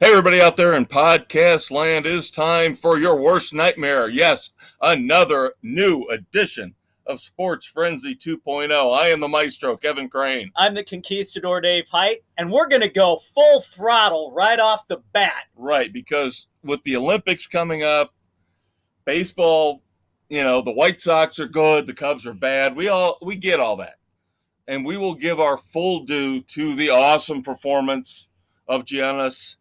Hey, everybody out there in podcast land, it's time for your worst nightmare. Yes, another new edition of Sports Frenzy 2.0. I am the maestro, Kevin Crane. I'm the conquistador, Dave Height, and we're going to go full throttle right off the bat. Right, because with the Olympics coming up, baseball, the White Sox are good, the Cubs are bad. We get all that. And we will give our full due to the awesome performance of Giannis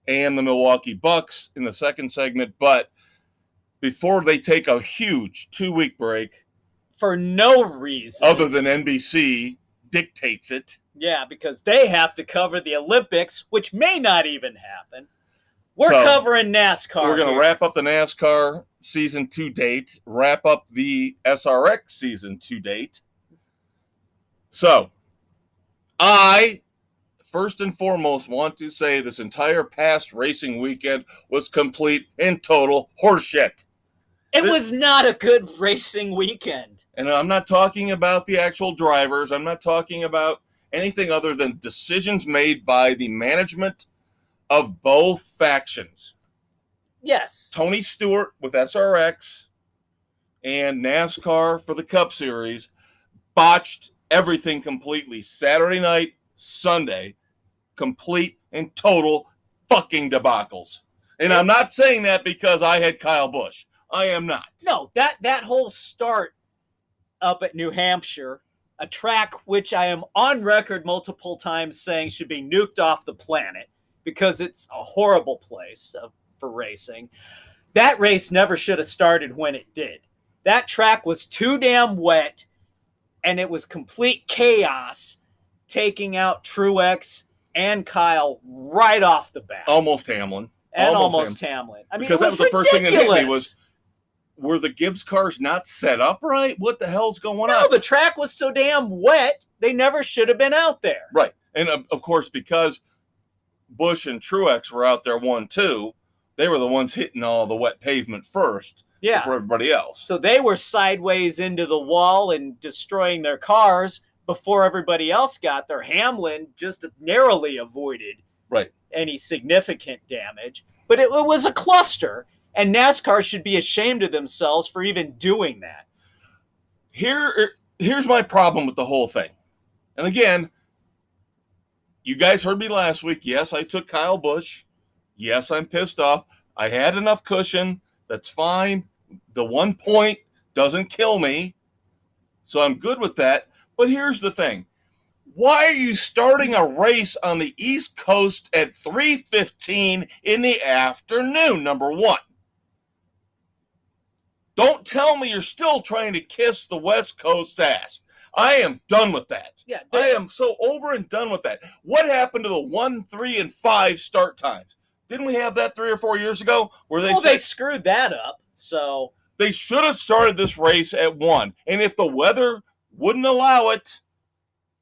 and the Milwaukee Bucks in the second segment. But before they take a huge 2-week break, for no reason other than NBC dictates it. Yeah, because they have to cover the Olympics, which may not even happen. We're covering NASCAR. We're going to wrap up the NASCAR season to date, wrap up the SRX season to date. So, first and foremost, want to say this entire past racing weekend was complete and total horseshit. It was not a good racing weekend. And I'm not talking about the actual drivers. I'm not talking about anything other than decisions made by the management of both factions. Yes. Tony Stewart with SRX and NASCAR for the Cup Series botched everything completely. Saturday night, Sunday, complete and total fucking debacles. And I'm not saying that because I had Kyle Busch. I am not. No, that whole start up at New Hampshire, a track which I am on record multiple times saying should be nuked off the planet because it's a horrible place for racing. That race never should have started when it did. That track was too damn wet, and it was complete chaos, taking out Truex and Kyle right off the bat. Almost Hamlin. Almost Hamlin. I mean, because that was the ridiculous. First thing that hit me was, were the Gibbs cars not set up right? What the hell's going on? No, the track was so damn wet, they never should have been out there. Right. And, of course, because Busch and Truex were out there 1-2, they were the ones hitting all the wet pavement first before everybody else. So they were sideways into the wall and destroying their cars before everybody else got there. Hamlin just narrowly avoided any significant damage. But it was a cluster, and NASCAR should be ashamed of themselves for even doing that. Here's my problem with the whole thing. And again, you guys heard me last week. Yes, I took Kyle Busch. Yes, I'm pissed off. I had enough cushion. That's fine. The 1 point doesn't kill me. So I'm good with that. But here's the thing. Why are you starting a race on the East Coast at 3:15 in the afternoon, number one? Don't tell me you're still trying to kiss the West Coast ass. I am done with that. Yeah, I am so over and done with that. What happened to the 1, 3, and 5 start times? Didn't we have that 3 or 4 years ago? Where they screwed that up. So they should have started this race at 1. And if the weather wouldn't allow it,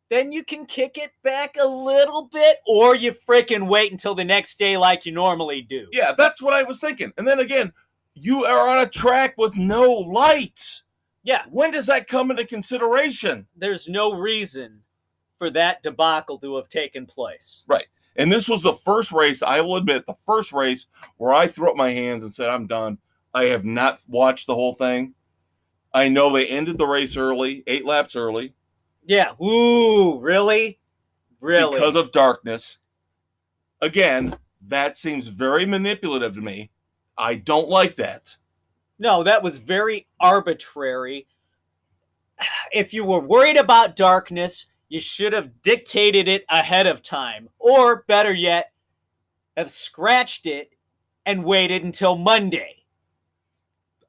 then you can kick it back a little bit, or you freaking wait until the next day like you normally do. Yeah, that's what I was thinking. And then again, you are on a track with no lights. Yeah. When does that come into consideration? There's no reason for that debacle to have taken place. Right. And this was the first race, I will admit, the first race where I threw up my hands and said, I'm done. I have not watched the whole thing. I know they ended the race early, 8 laps early. Yeah. Ooh, really? Really? Because of darkness. Again, that seems very manipulative to me. I don't like that. No, that was very arbitrary. If you were worried about darkness, you should have dictated it ahead of time. Or, better yet, have scratched it and waited until Monday.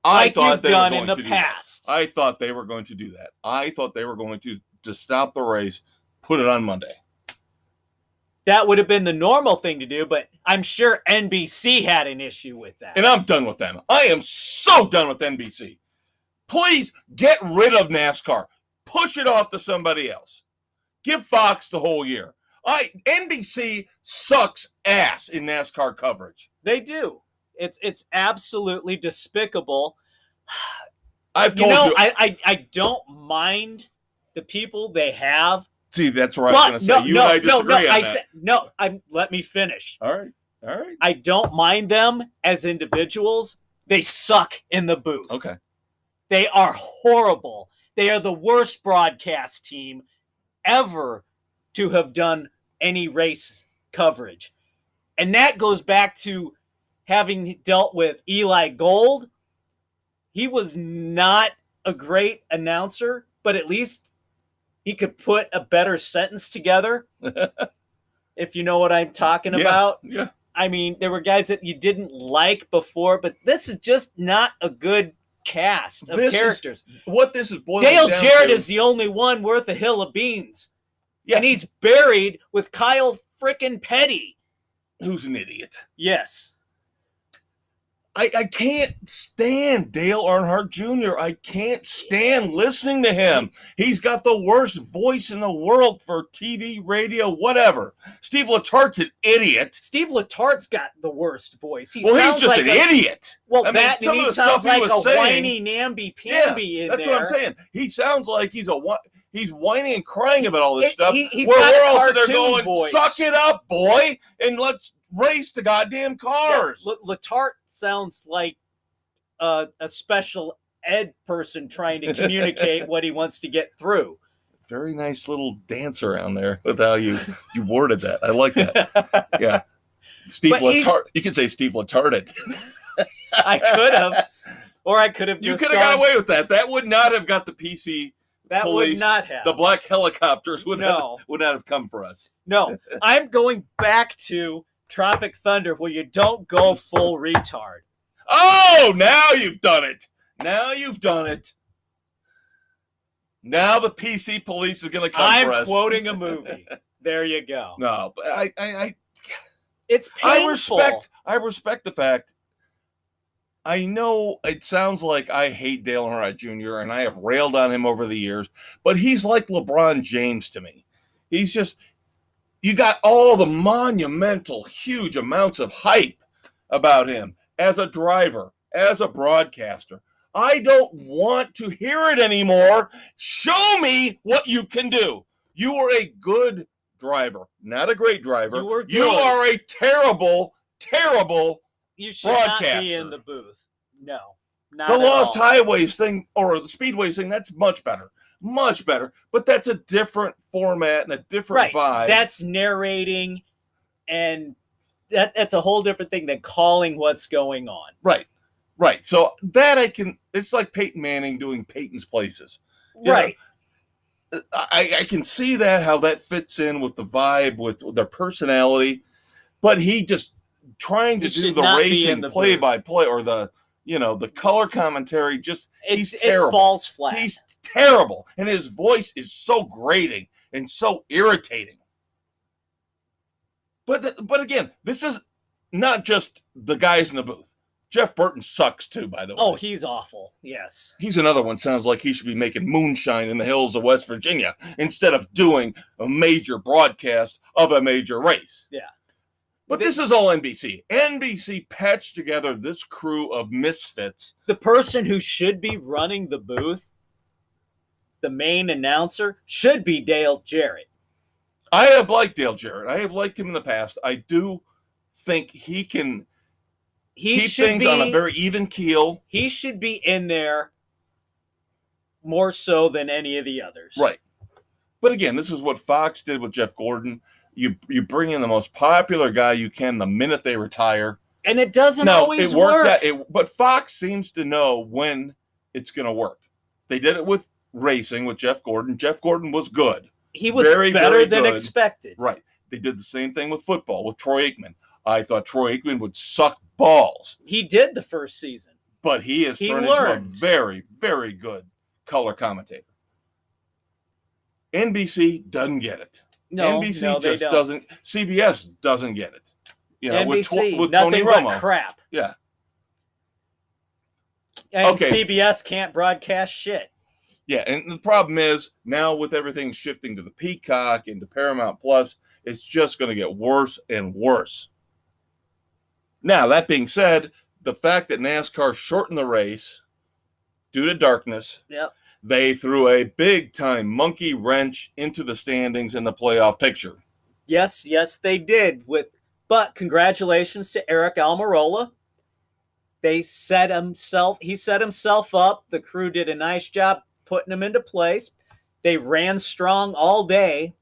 I thought they were going in the past. I thought they were going to do that. I thought they were going to stop the race, put it on Monday. That would have been the normal thing to do, but I'm sure NBC had an issue with that. And I'm done with them. I am so done with NBC. Please get rid of NASCAR. Push it off to somebody else. Give Fox the whole year. NBC sucks ass in NASCAR coverage. They do. It's absolutely despicable. I've told you. I don't mind the people they have. See, that's what I was going to say. You and I disagree on that. Let me finish. All right. All right. I don't mind them as individuals. They suck in the booth. Okay. They are horrible. They are the worst broadcast team ever to have done any race coverage. And that goes back to having dealt with Eli Gold. He was not a great announcer, but at least he could put a better sentence together, if you know what I'm talking about. Yeah. I mean, there were guys that you didn't like before, but this is just not a good cast of characters. What this is boiling Dale down Jarrett to, is the only one worth a hill of beans. Yeah. And he's buried with Kyle frickin' Petty. Who's an idiot. Yes. I can't stand Dale Earnhardt Jr. I can't stand listening to him. He's got the worst voice in the world for TV, radio, whatever. Steve Letart's an idiot. Steve Letart's got the worst voice. He's just like an idiot. Well, I mean, that and he sounds like a whiny namby-pamby in there. That's what I'm saying. He sounds like he's whining and crying about all this stuff. He's where got we're a all sitting there cartoon going, voice. suck it up, boy, and let's race the goddamn cars. Yeah, Letarte sounds like a special ed person trying to communicate what he wants to get through. Very nice little dance around there with how you worded that. I like that. Yeah. Steve Letarte. You could say Steve Letarted. I could have. Or I could have You just could have got away with that. That would not have got the PC That police. Would not have. The black helicopters would not have come for us. No. I'm going back to Tropic Thunder where you don't go full retard. Oh, now you've done it. Now you've done it. Now the PC police is going to come for us. I'm quoting a movie. There you go. No, but it's painful. I respect the fact. I know it sounds like I hate Dale Earnhardt Jr. and I have railed on him over the years, but he's like LeBron James to me. He's just, you got all the monumental, huge amounts of hype about him as a driver, as a broadcaster. I don't want to hear it anymore. Show me what you can do. You were a good driver, not a great driver. You are a terrible, terrible You should not be in the booth. No, not the at Lost all. Highways thing or the Speedways thing, that's much better. Much better. But that's a different format and a different vibe. That's narrating, and that's a whole different thing than calling what's going on. Right. So that it's like Peyton Manning doing Peyton's Places. Right. I can see how that fits in with the vibe, with their personality, but he just trying to do the racing play-by-play or the color commentary. He's terrible. It falls flat. He's terrible, and his voice is so grating and so irritating. But again, this is not just the guys in the booth. Jeff Burton sucks too, by the way. Oh, he's awful. Yes. He's another one. Sounds like he should be making moonshine in the hills of West Virginia instead of doing a major broadcast of a major race. Yeah. But this is all NBC. NBC patched together this crew of misfits. The person who should be running the booth, the main announcer, should be Dale Jarrett. I have liked Dale Jarrett. I have liked him in the past. I do think he can keep things on a very even keel. He should be in there more so than any of the others. Right. But again, this is what Fox did with Jeff Gordon. You bring in the most popular guy you can the minute they retire. And it doesn't always work. But Fox seems to know when it's going to work. They did it with racing with Jeff Gordon. Jeff Gordon was good. He was better than expected. Right. They did the same thing with football with Troy Aikman. I thought Troy Aikman would suck balls. He did the first season. But he has turned into a very, very good color commentator. NBC doesn't get it. No, NBC just doesn't. CBS doesn't get it. NBC, with nothing Tony but Romo. crap. Yeah. And CBS can't broadcast shit. Yeah, and the problem is now with everything shifting to the Peacock and to Paramount Plus, it's just going to get worse and worse. Now, that being said, the fact that NASCAR shortened the race due to darkness, they threw a big-time monkey wrench into the standings in the playoff picture. Yes, they did. But congratulations to Eric Almirola. He set himself up. The crew did a nice job putting him into place. They ran strong all day.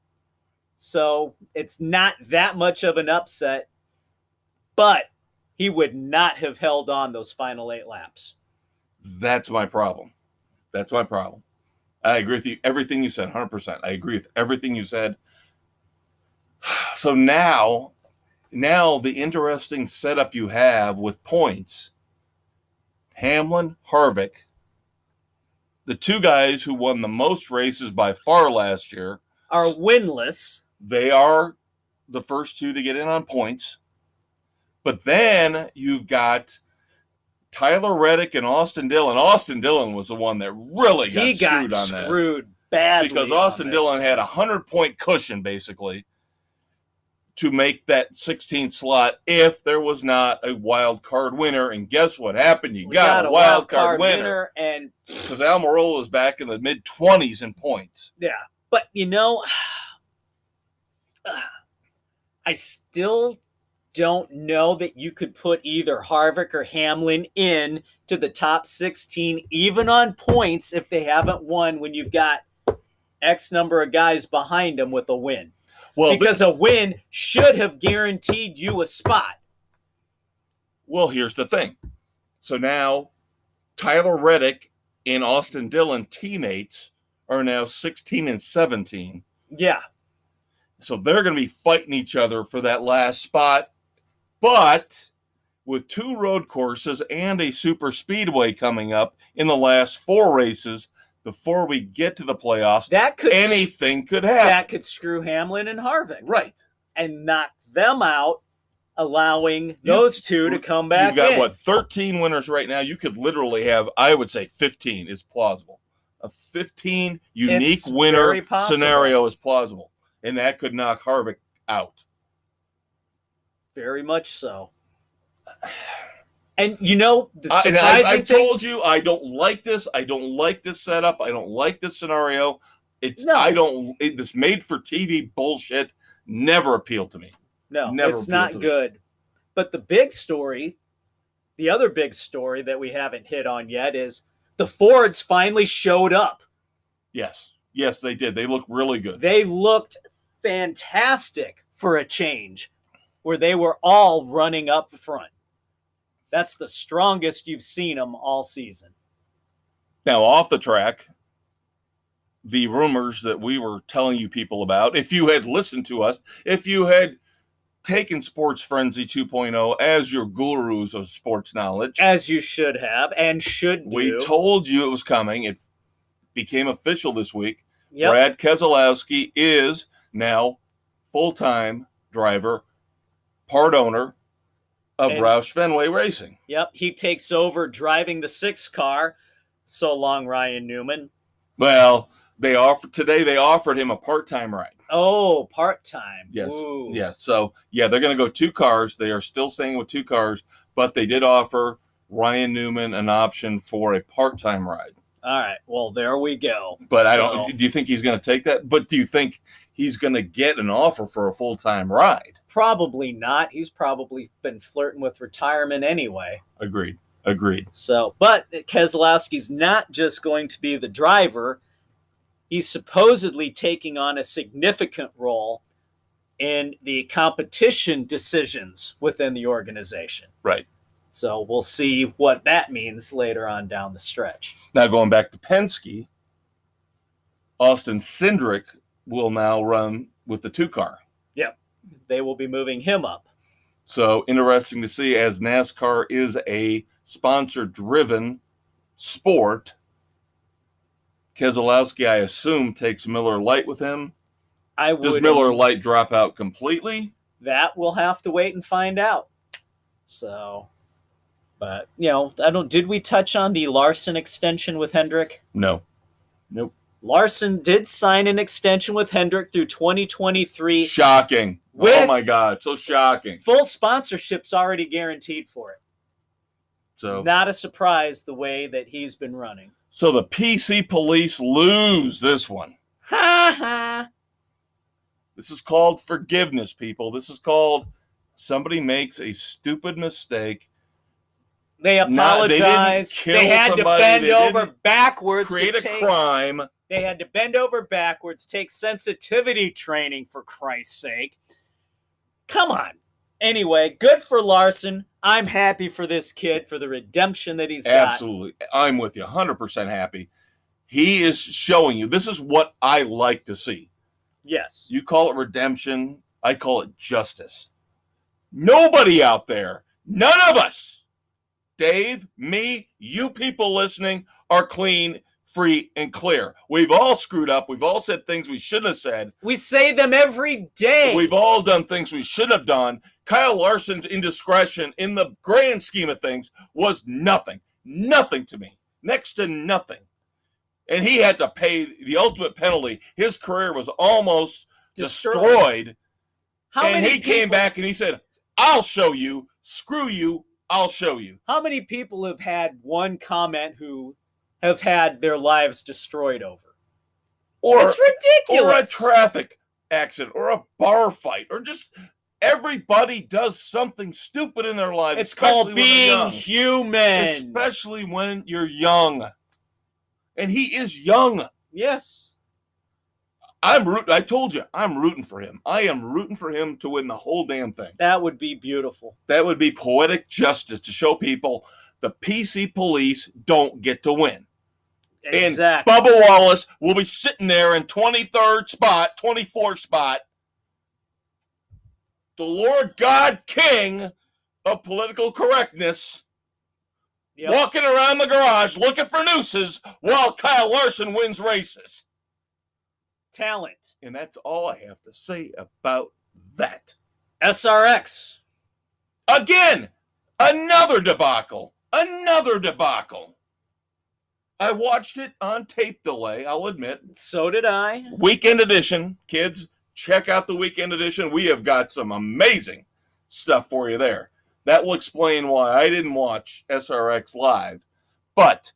So it's not that much of an upset. But he would not have held on those final 8 laps. That's my problem. I agree with you. Everything you said, 100%. I agree with everything you said. So now the interesting setup you have with points, Hamlin, Harvick, the 2 guys who won the most races by far last year, are winless. They are the first 2 to get in on points. But then you've got Tyler Reddick and Austin Dillon. Austin Dillon was the one that really got screwed on this. Screwed badly. Because Austin Dillon had a 100-point cushion, basically, to make that 16th slot if there was not a wild card winner. And guess what happened? You got a wild card winner. And because Almirola was back in the mid-20s in points. Yeah. But, I still don't know that you could put either Harvick or Hamlin in to the top 16, even on points, if they haven't won when you've got X number of guys behind them with a win. Well, because a win should have guaranteed you a spot. Well, here's the thing. So now Tyler Reddick and Austin Dillon teammates are now 16 and 17. Yeah. So they're going to be fighting each other for that last spot. But with 2 road courses and a super speedway coming up in the last 4 races before we get to the playoffs, anything could happen. That could screw Hamlin and Harvick. Right. And knock them out, allowing those 2 to come back in. You've got, 13 winners right now? You could literally have, I would say 15 is plausible. A 15 unique winner scenario is plausible. And that could knock Harvick out. Very much so. And the surprising I've told you I don't like this. I don't like this setup. I don't like this scenario. This made for TV bullshit never appealed to me. No, it's not good. But the other big story that we haven't hit on yet is the Fords finally showed up. Yes, they did. They look really good. They looked fantastic for a change, where they were all running up front. That's the strongest you've seen them all season. Now, off the track, the rumors that we were telling you people about, if you had listened to us, if you had taken Sports Frenzy 2.0 as your gurus of sports knowledge, as you should have and should do. We told you it was coming. It became official this week. Yep. Brad Keselowski is now full-time driver, part owner of Roush Fenway Racing. Yep, he takes over driving the 6 car. So long, Ryan Newman. Well, they offered him a part-time ride. Oh, part-time. Yes. Ooh. Yeah. So, they're going to go 2 cars. They are still staying with 2 cars, but they did offer Ryan Newman an option for a part-time ride. All right. Well, there we go. But do you think he's going to take that? But do you think he's going to get an offer for a full-time ride? Probably not. He's probably been flirting with retirement anyway. Agreed. So, but Keselowski's not just going to be the driver. He's supposedly taking on a significant role in the competition decisions within the organization. Right. So we'll see what that means later on down the stretch. Now going back to Penske, Austin Cindric will now run with the 2 car. Yep. They will be moving him up. So interesting to see, as NASCAR is a sponsor-driven sport. Keselowski, I assume, takes Miller Lite with him. Does Miller Lite drop out completely? That we'll have to wait and find out. So, but, did we touch on the Larson extension with Hendrick? No. Nope. Larson did sign an extension with Hendrick through 2023. Shocking. Oh my God, so shocking. Full sponsorship's already guaranteed for it. So not a surprise the way that he's been running. So the PC police lose this one. Ha ha. This is called forgiveness, people. This is called somebody makes a stupid mistake. They apologized. They had to bend over backwards. Create a crime. They had to bend over backwards, take sensitivity training, for Christ's sake. Come on. Anyway, good for Larson. I'm happy for this kid, for the redemption that he's got. Absolutely. I'm with you. 100% happy. He is showing you. This is what I like to see. Yes. You call it redemption. I call it justice. Nobody out there, none of us, Dave, me, you people listening, are clean, free, and clear. We've all screwed up. We've all said things we shouldn't have said. We say them every day. We've all done things we should have done. Kyle Larson's indiscretion in the grand scheme of things was nothing. Nothing to me. Next to nothing. And he had to pay the ultimate penalty. His career was almost destroyed. And he came back and he said, I'll show you. Screw you. I'll show you. How many people have had one comment who have had their lives destroyed over? It's ridiculous. Or a traffic accident, or a bar fight, or just everybody does something stupid in their lives. It's called being human. Especially when you're young. And he is young. Yes. I told you, I'm rooting for him. I am rooting for him to win the whole damn thing. That would be beautiful. That would be poetic justice to show people the PC police don't get to win. Exactly. And Bubba Wallace will be sitting there in 23rd spot, 24th spot. The Lord God King of political correctness. Yep. Walking around the garage looking for nooses while Kyle Larson wins races. Talent. And that's all I have to say about that. SRX. Again, another debacle. Another debacle. I watched it on tape delay, I'll admit. So did I. Weekend edition. Kids, check out the weekend edition. We have got some amazing stuff for you there. That will explain why I didn't watch SRX live. But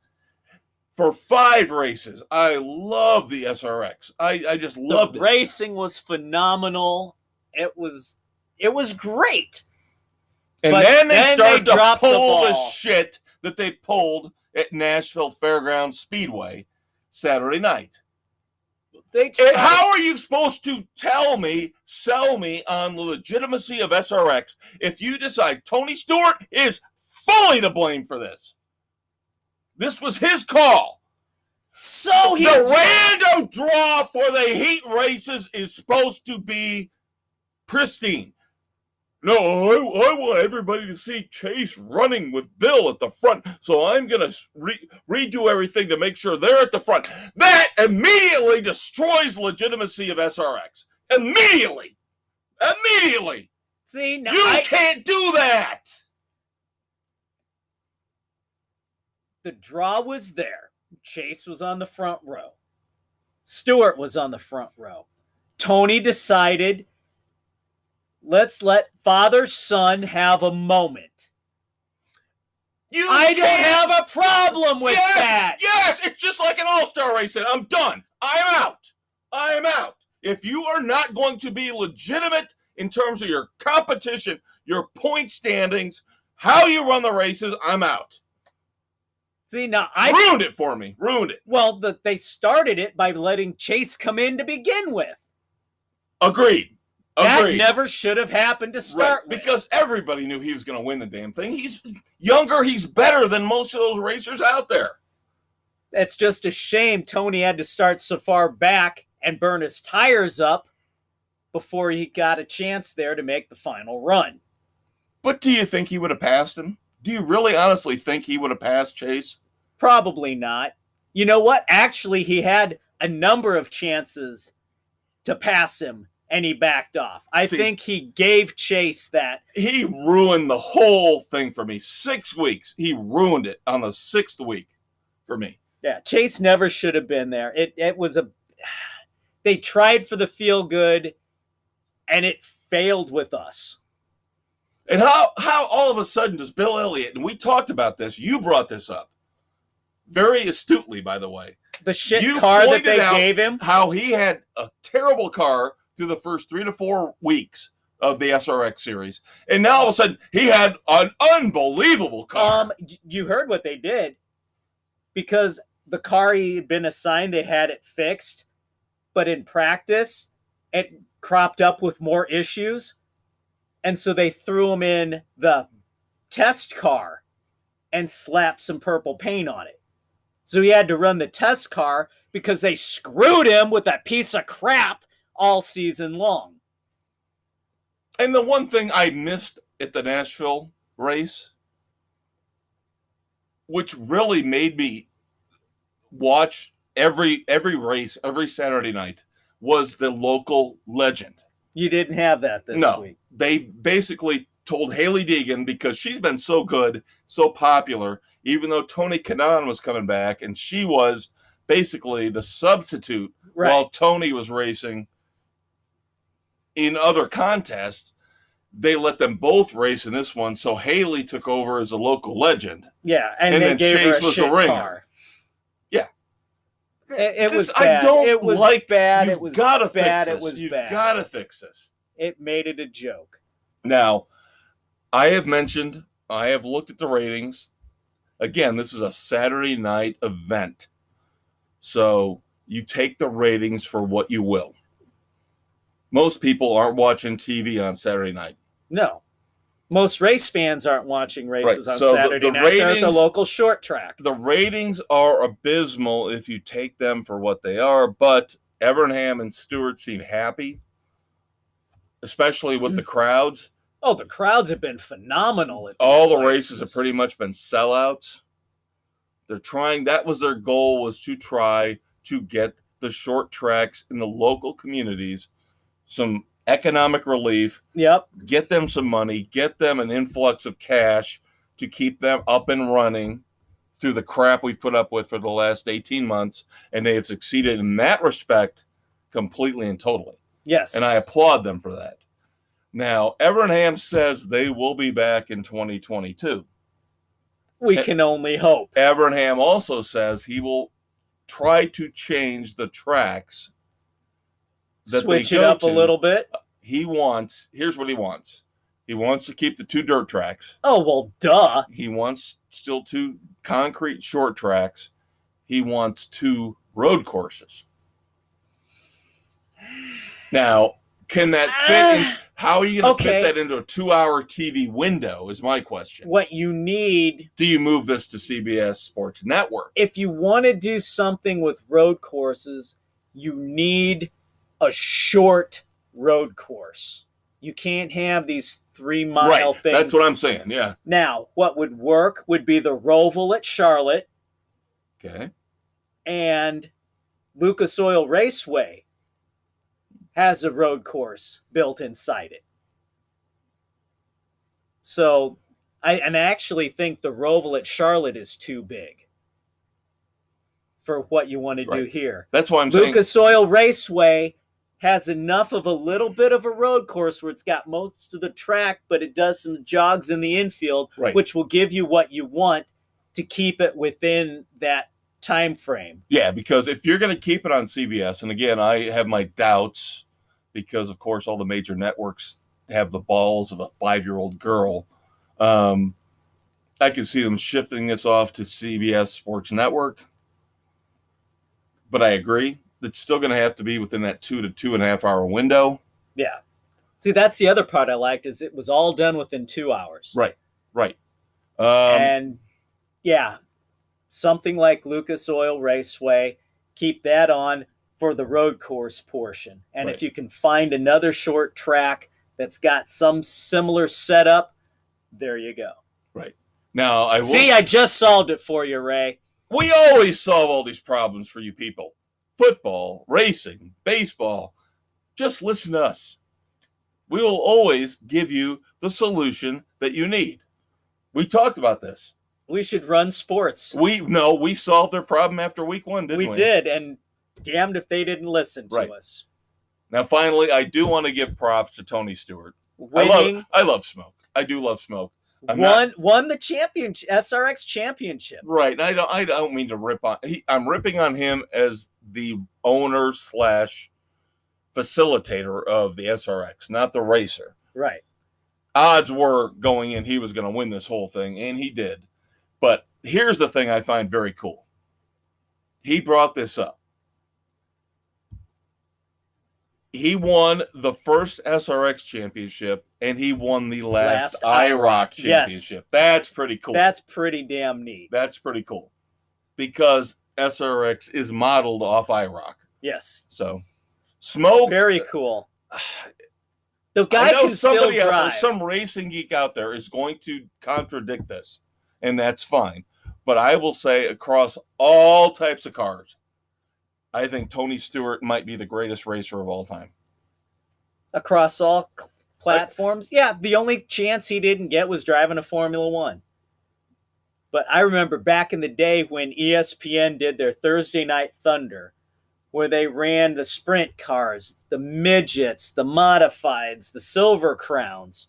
for 5 races, I love the SRX. I just loved it. The racing was phenomenal. It was great. And then they started to pull the shit that they pulled at Nashville Fairgrounds Speedway Saturday night. How are you supposed to sell me on the legitimacy of SRX if you decide Tony Stewart is fully to blame for this? This was his call. So the random draw for the heat races is supposed to be pristine. No, I want everybody to see Chase running with Bill at the front, so I'm going to redo everything to make sure they're at the front. That immediately destroys legitimacy of SRX. Immediately. See, now you can't do that. The draw was there. Chase was on the front row. Stewart was on the front row. Tony decided, let's let father-son have a moment. I don't have a problem with that. Yes, it's just like an all-star race. I'm done. I am out. If you are not going to be legitimate in terms of your competition, your point standings, how you run the races, I'm out. See, now ruined it for me. Ruined it. Well, they started it by letting Chase come in to begin with. Agreed. That never should have happened to start with. Because everybody knew he was going to win the damn thing. He's younger. He's better than most of those racers out there. It's just a shame Tony had to start so far back and burn his tires up before he got a chance there to make the final run. But do you think he would have passed him? Do you really honestly think he would have passed Chase? Probably not. You know what? Actually, he had a number of chances to pass him, and he backed off. I think he gave Chase that. He ruined the whole thing for me. 6 weeks. He ruined it on the 6th week for me. Yeah, Chase never should have been there. It was they tried for the feel good, and it failed with us. And how all of a sudden does Bill Elliott, and we talked about this, you brought this up, very astutely, by the way. The car that they gave him? How he had a terrible car through the first 3 to 4 weeks of the SRX series. And now all of a sudden, he had an unbelievable car. You heard what they did. Because the car he had been assigned, they had it fixed. But in practice, it cropped up with more issues. And so they threw him in the test car and slapped some purple paint on it. So he had to run the test car because they screwed him with that piece of crap all season long. And the one thing I missed at the Nashville race, which really made me watch every race, every Saturday night, was the local legend. You didn't have that this week. They basically told Haley Deegan, because she's been so good, so popular, even though Tony Kanaan was coming back, and she was basically the substitute while Tony was racing in other contests. They let them both race in this one, so Haley took over as a local legend. Yeah, and they then gave Chase her a was shit the ringer. car. Yeah. It was bad. It was bad. It was bad. It was You've bad. got to fix this. It made it a joke. Now, I have looked at the ratings. Again, this is a Saturday night event. So you take the ratings for what you will. Most people aren't watching TV on Saturday night. No. Most race fans aren't watching races on So Saturday the night. They're at the ratings- local short track. The ratings are abysmal if you take them for what they are, but Evernham and Stewart seem happy, especially with the crowds. Oh, the crowds have been phenomenal. At All these the places. races have pretty much been sellouts. They're trying, that was their goal, was to try to get the short tracks in the local communities some economic relief. Yep. Get them some money, get them an influx of cash to keep them up and running through the crap we've put up with for the last 18 months. And they have succeeded in that respect completely and totally. Yes. And I applaud them for that. Now, Evernham says they will be back in 2022. We can only hope. Evernham also says he will try to change the tracks that Switch they it go up to. a little bit. Here's what he wants. He wants to keep the 2 dirt tracks. Oh, well, duh. He wants still 2 concrete short tracks. He wants 2 road courses. Now, can that fit? How are you going to fit that into a 2-hour TV window is my question. What you need... Do you move this to CBS Sports Network? If you want to do something with road courses, you need a short road course. You can't have these 3-mile things. That's what I'm saying, yeah. Now, what would work would be the Roval at Charlotte. Okay. And Lucas Oil Raceway has a road course built inside it. So, I actually think the Roval at Charlotte is too big for what you want to do here. That's why I'm saying Lucas Oil Raceway has enough of a little bit of a road course where it's got most of the track, but it does some jogs in the infield, which will give you what you want to keep it within that time frame. Yeah, because if you're going to keep it on CBS, and again, I have my doubts because, of course, all the major networks have the balls of a 5-year-old girl. I can see them shifting this off to CBS Sports Network. But I agree. It's still going to have to be within that 2 to 2.5 hour window. Yeah. See, that's the other part I liked is it was all done within 2 hours. Right. And, yeah, something like Lucas Oil Raceway, keep that on for the road course portion. And if you can find another short track that's got some similar setup, there you go. Right. Now, I just solved it for you, Ray. We always solve all these problems for you people. Football, racing, baseball. Just listen to us. We will always give you the solution that you need. We talked about this. We should run sports. We solved their problem after week 1, didn't we? We did, and damned if they didn't listen to us. Now, finally, I do want to give props to Tony Stewart. Winning. I love Smoke. I do love Smoke. Won the championship, SRX championship. Right. And I don't mean to rip on. I'm ripping on him as the owner / facilitator of the SRX, not the racer. Right. Odds were going in he was going to win this whole thing, and he did. But here's the thing I find very cool. He brought this up. He won the first SRX championship, and he won the last IROC championship. Yes. That's pretty cool. That's pretty damn neat. That's pretty cool. Because SRX is modeled off IROC. Yes. So, Smoke. Very cool. The guy can still drive. Some racing geek out there is going to contradict this, and that's fine. But I will say across all types of cars, I think Tony Stewart might be the greatest racer of all time. Across all platforms? Yeah, the only chance he didn't get was driving a Formula One. But I remember back in the day when ESPN did their Thursday Night Thunder, where they ran the sprint cars, the midgets, the modifieds, the silver crowns.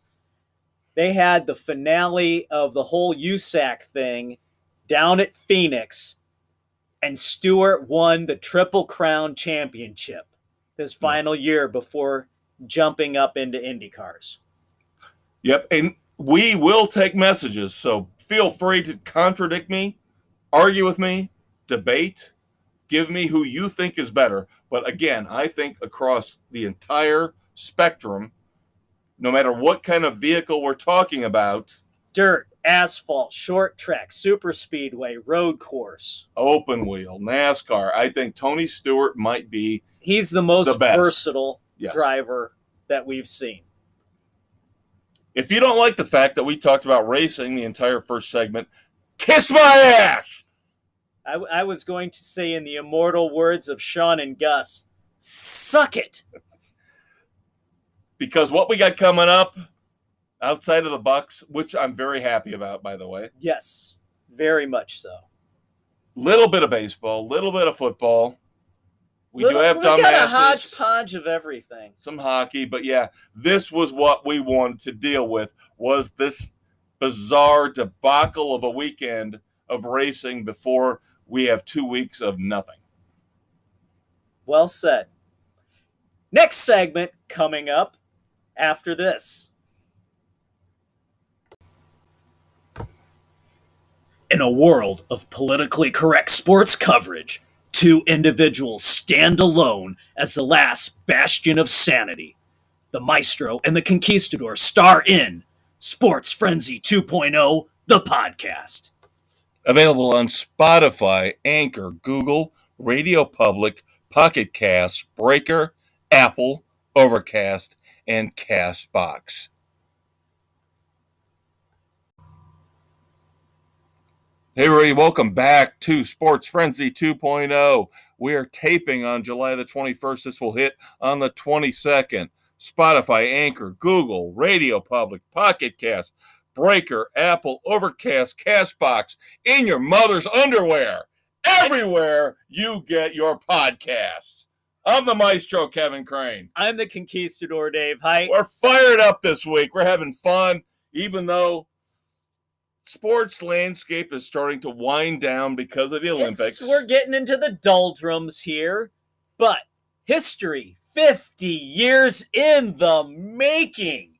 They had the finale of the whole USAC thing down at Phoenix, and Stewart won the Triple Crown Championship his final year before jumping up into Indy cars. Yep, and we will take messages, so feel free to contradict me, argue with me, debate. Give me who you think is better. But again, I think across the entire spectrum, no matter what kind of vehicle we're talking about, dirt, asphalt, short track, super speedway, road course, open wheel, NASCAR, I think Tony Stewart might be he's the most versatile driver that we've seen. If you don't like the fact that we talked about racing the entire first segment, kiss my ass! I was going to say, in the immortal words of Sean and Gus, suck it! Because what we got coming up outside of the Bucks, which I'm very happy about, by the way. Yes, very much so. Little bit of baseball, little bit of football. We do have dumbasses. We got a hodgepodge of everything. Some hockey, but yeah, this was what we wanted to deal with, was this bizarre debacle of a weekend of racing before we have 2 weeks of nothing. Well said. Next segment coming up after this. In a world of politically correct sports coverage, two individuals stand alone as the last bastion of sanity. The Maestro and the Conquistador star in Sports Frenzy 2.0, the podcast. Available on Spotify, Anchor, Google, Radio Public, Pocket Cast, Breaker, Apple, Overcast, and CastBox. Hey, everybody, welcome back to Sports Frenzy 2.0. We are taping on July the 21st. This will hit on the 22nd. Spotify, Anchor, Google, Radio Public, Pocket Cast, Breaker, Apple, Overcast, CastBox, in your mother's underwear, everywhere you get your podcasts. I'm the Maestro, Kevin Crane. I'm the Conquistador, Dave Height. We're fired up this week. We're having fun, even though sports landscape is starting to wind down because of the Olympics. We're getting into the doldrums here, but history, 50 years in the making.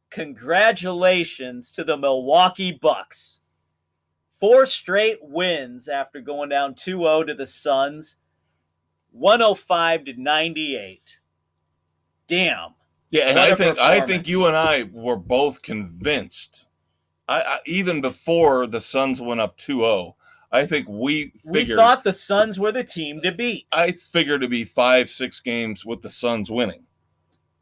Congratulations to the Milwaukee Bucks. 4 straight wins after going down 2-0 to the Suns. 105-98. Damn. Yeah, and I think you and I were both convinced. I even before the Suns went up 2-0, I think we thought the Suns were the team to beat. I figured to be 5-6 games with the Suns winning.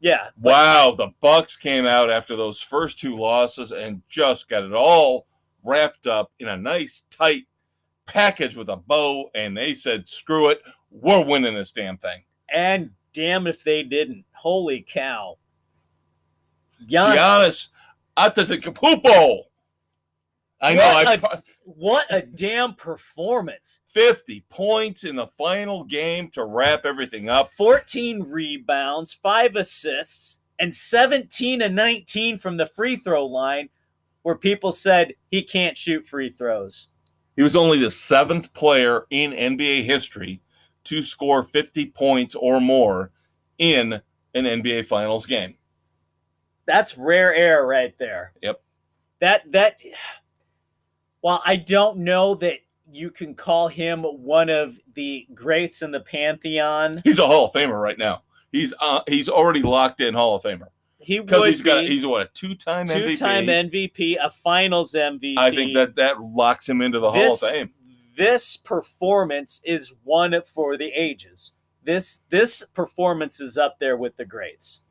Yeah. Wow, the Bucks came out after those first 2 losses and just got it all wrapped up in a nice, tight package with a bow, and they said, screw it, we're winning this damn thing. And damn if they didn't. Holy cow. Giannis Antetokounmpo. What a damn performance. 50 points in the final game to wrap everything up. 14 rebounds, 5 assists, and 17 and 19 from the free throw line, where people said he can't shoot free throws. He was only the 7th player in NBA history to score 50 points or more in an NBA Finals game. That's rare air right there. Yep. That while I don't know that you can call him one of the greats in the pantheon, He's a Hall of Famer right now. He's already locked in Hall of Famer. he Because would he's what, a two-time MVP, a Finals MVP. I think that locks him into the Hall of Fame. This performance is one for the ages. This performance is up there with the greats.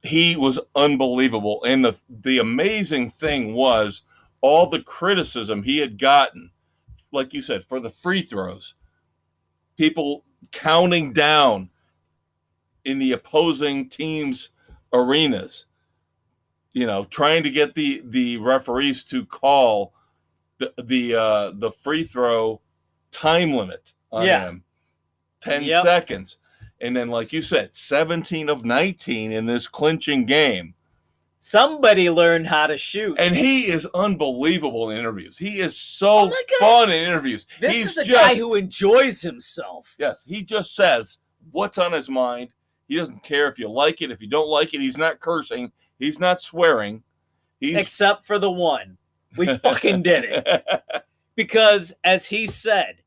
He was unbelievable, and the amazing thing was all the criticism he had gotten, like you said, for the free throws, people counting down in the opposing team's arenas, trying to get the referees to call the free throw time limit on him, 10 seconds. And then, like you said, 17 of 19 in this clinching game. Somebody learned how to shoot. And he is unbelievable in interviews. He is so fun in interviews. This is a guy who enjoys himself. Yes, he just says what's on his mind. He doesn't care if you like it, if you don't like it. He's not cursing. He's not swearing. Except for the one. We fucking did it. Because, as he said,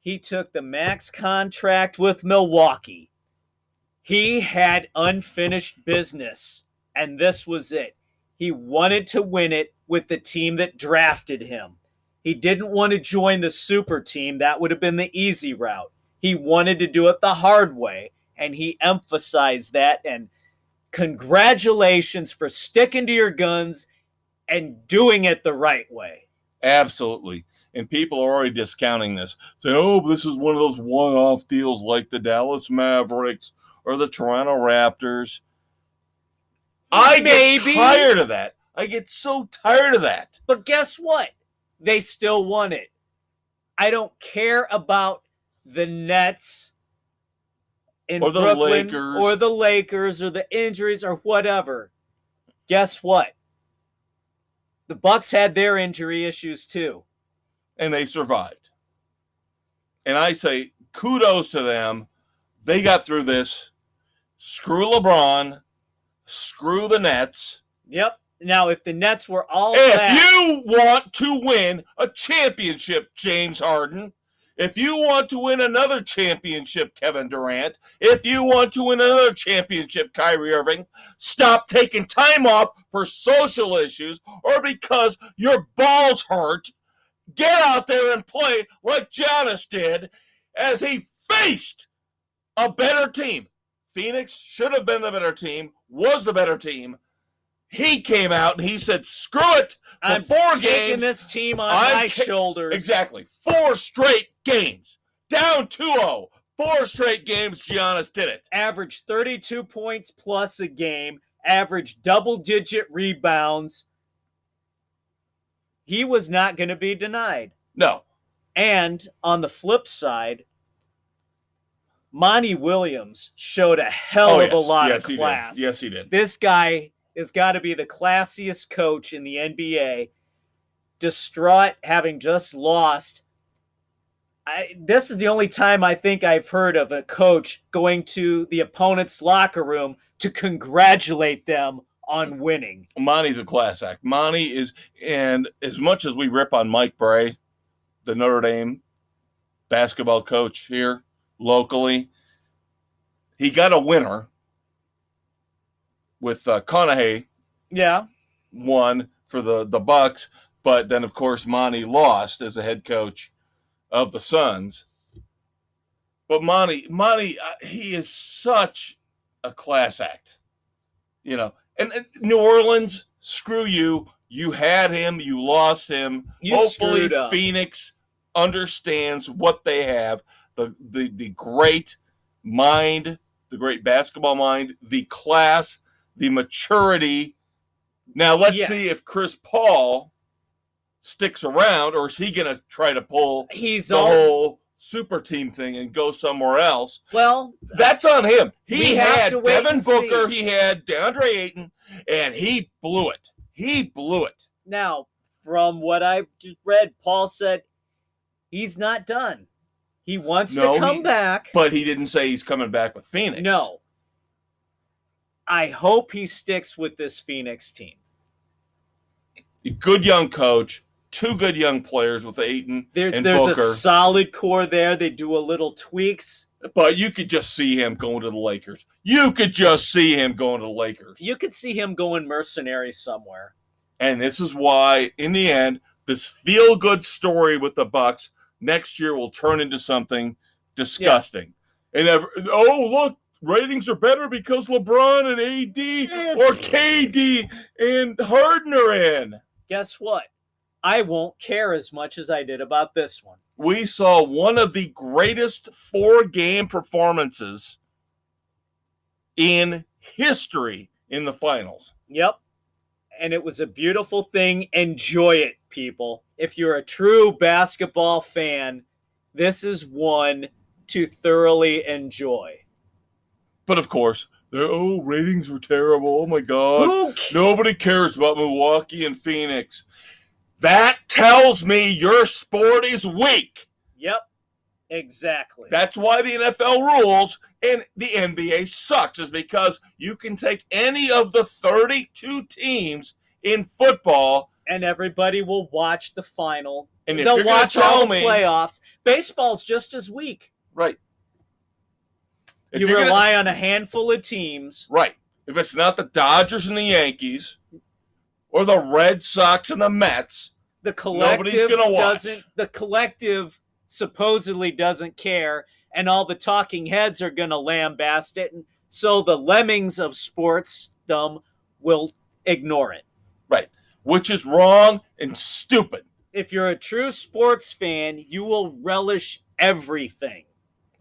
he took the max contract with Milwaukee. He had unfinished business, and this was it. He wanted to win it with the team that drafted him. He didn't want to join the super team. That would have been the easy route. He wanted to do it the hard way, and he emphasized that. And congratulations for sticking to your guns and doing it the right way. Absolutely. And people are already discounting this. Saying, oh, this is one of those one-off deals like the Dallas Mavericks or the Toronto Raptors. I get tired of that. I get so tired of that. But guess what? They still won it. I don't care about the Nets in or the Brooklyn Lakers. Or the Lakers or the injuries or whatever. Guess what? The Bucks had their injury issues too. And they survived. And I say kudos to them. They got through this. Screw LeBron. Screw the Nets. Yep. Now, if the Nets were all if you want to win a championship, James Harden, if you want to win another championship, Kevin Durant, if you want to win another championship, Kyrie Irving, stop taking time off for social issues or because your balls hurt. Get out there and play like Giannis did as he faced a better team. Phoenix should have been the better team, was the better team. He came out and he said, screw it. I'm taking this team on my shoulders. Exactly. 4 straight games. Down 2-0. 4 straight games, Giannis did it. Averaged 32 points plus a game. Averaged double-digit rebounds. He was not going to be denied. No. And on the flip side, Monty Williams showed a hell of a lot of class. Yes, he did. This guy has got to be the classiest coach in the NBA. Distraught, having just lost. This is the only time I think I've heard of a coach going to the opponent's locker room to congratulate them on winning. Monty's a class act. Monty is, and as much as we rip on Mike Bray, the Notre Dame basketball coach here locally, he got a winner with Conahey. Yeah. Won for the Bucks, but then, of course, Monty lost as a head coach of the Suns. But Monty, he is such a class act. And New Orleans, screw you. You had him. You lost him. Hopefully Phoenix understands what they have. The great mind, the great basketball mind, the class, the maturity. Now, let's see if Chris Paul sticks around, or is he going to try to pull whole super team thing and go somewhere else? Well, that's on him. He had Devin Booker, he had DeAndre Ayton, and he blew it. He blew it. Now, from what I just read, Paul said he's not done. He wants to come back. But he didn't say he's coming back with Phoenix. No. I hope he sticks with this Phoenix team. Good young coach, 2 good young players with Ayton and There's Booker. a solid core there. They do a little tweaks. But you could just see him going to the Lakers. You could just see him going to the Lakers. You could see him going mercenary somewhere. And this is why, in the end, this feel-good story with the Bucks next year will turn into something disgusting. Yeah. And look, ratings are better because LeBron and AD or KD and Harden are in. Guess what? I won't care as much as I did about this one. We saw one of the greatest 4-game performances in history in the finals. Yep. And it was a beautiful thing. Enjoy it, people. If you're a true basketball fan, this is one to thoroughly enjoy. But of course, ratings were terrible. Oh my God. Nobody cares about Milwaukee and Phoenix. That tells me your sport is weak. Yep, exactly. That's why the NFL rules and the NBA sucks, is because you can take any of the 32 teams in football and everybody will watch the final. And they'll watch all the playoffs. Baseball's just as weak. Right. You rely on a handful of teams. Right. If it's not the Dodgers and the Yankees or the Red Sox and the Mets, the collective nobody's gonna watch. The collective supposedly doesn't care, and all the talking heads are going to lambaste it, and so the lemmings of sportsdom will ignore it. Right. Which is wrong and stupid. If you're a true sports fan, you will relish everything.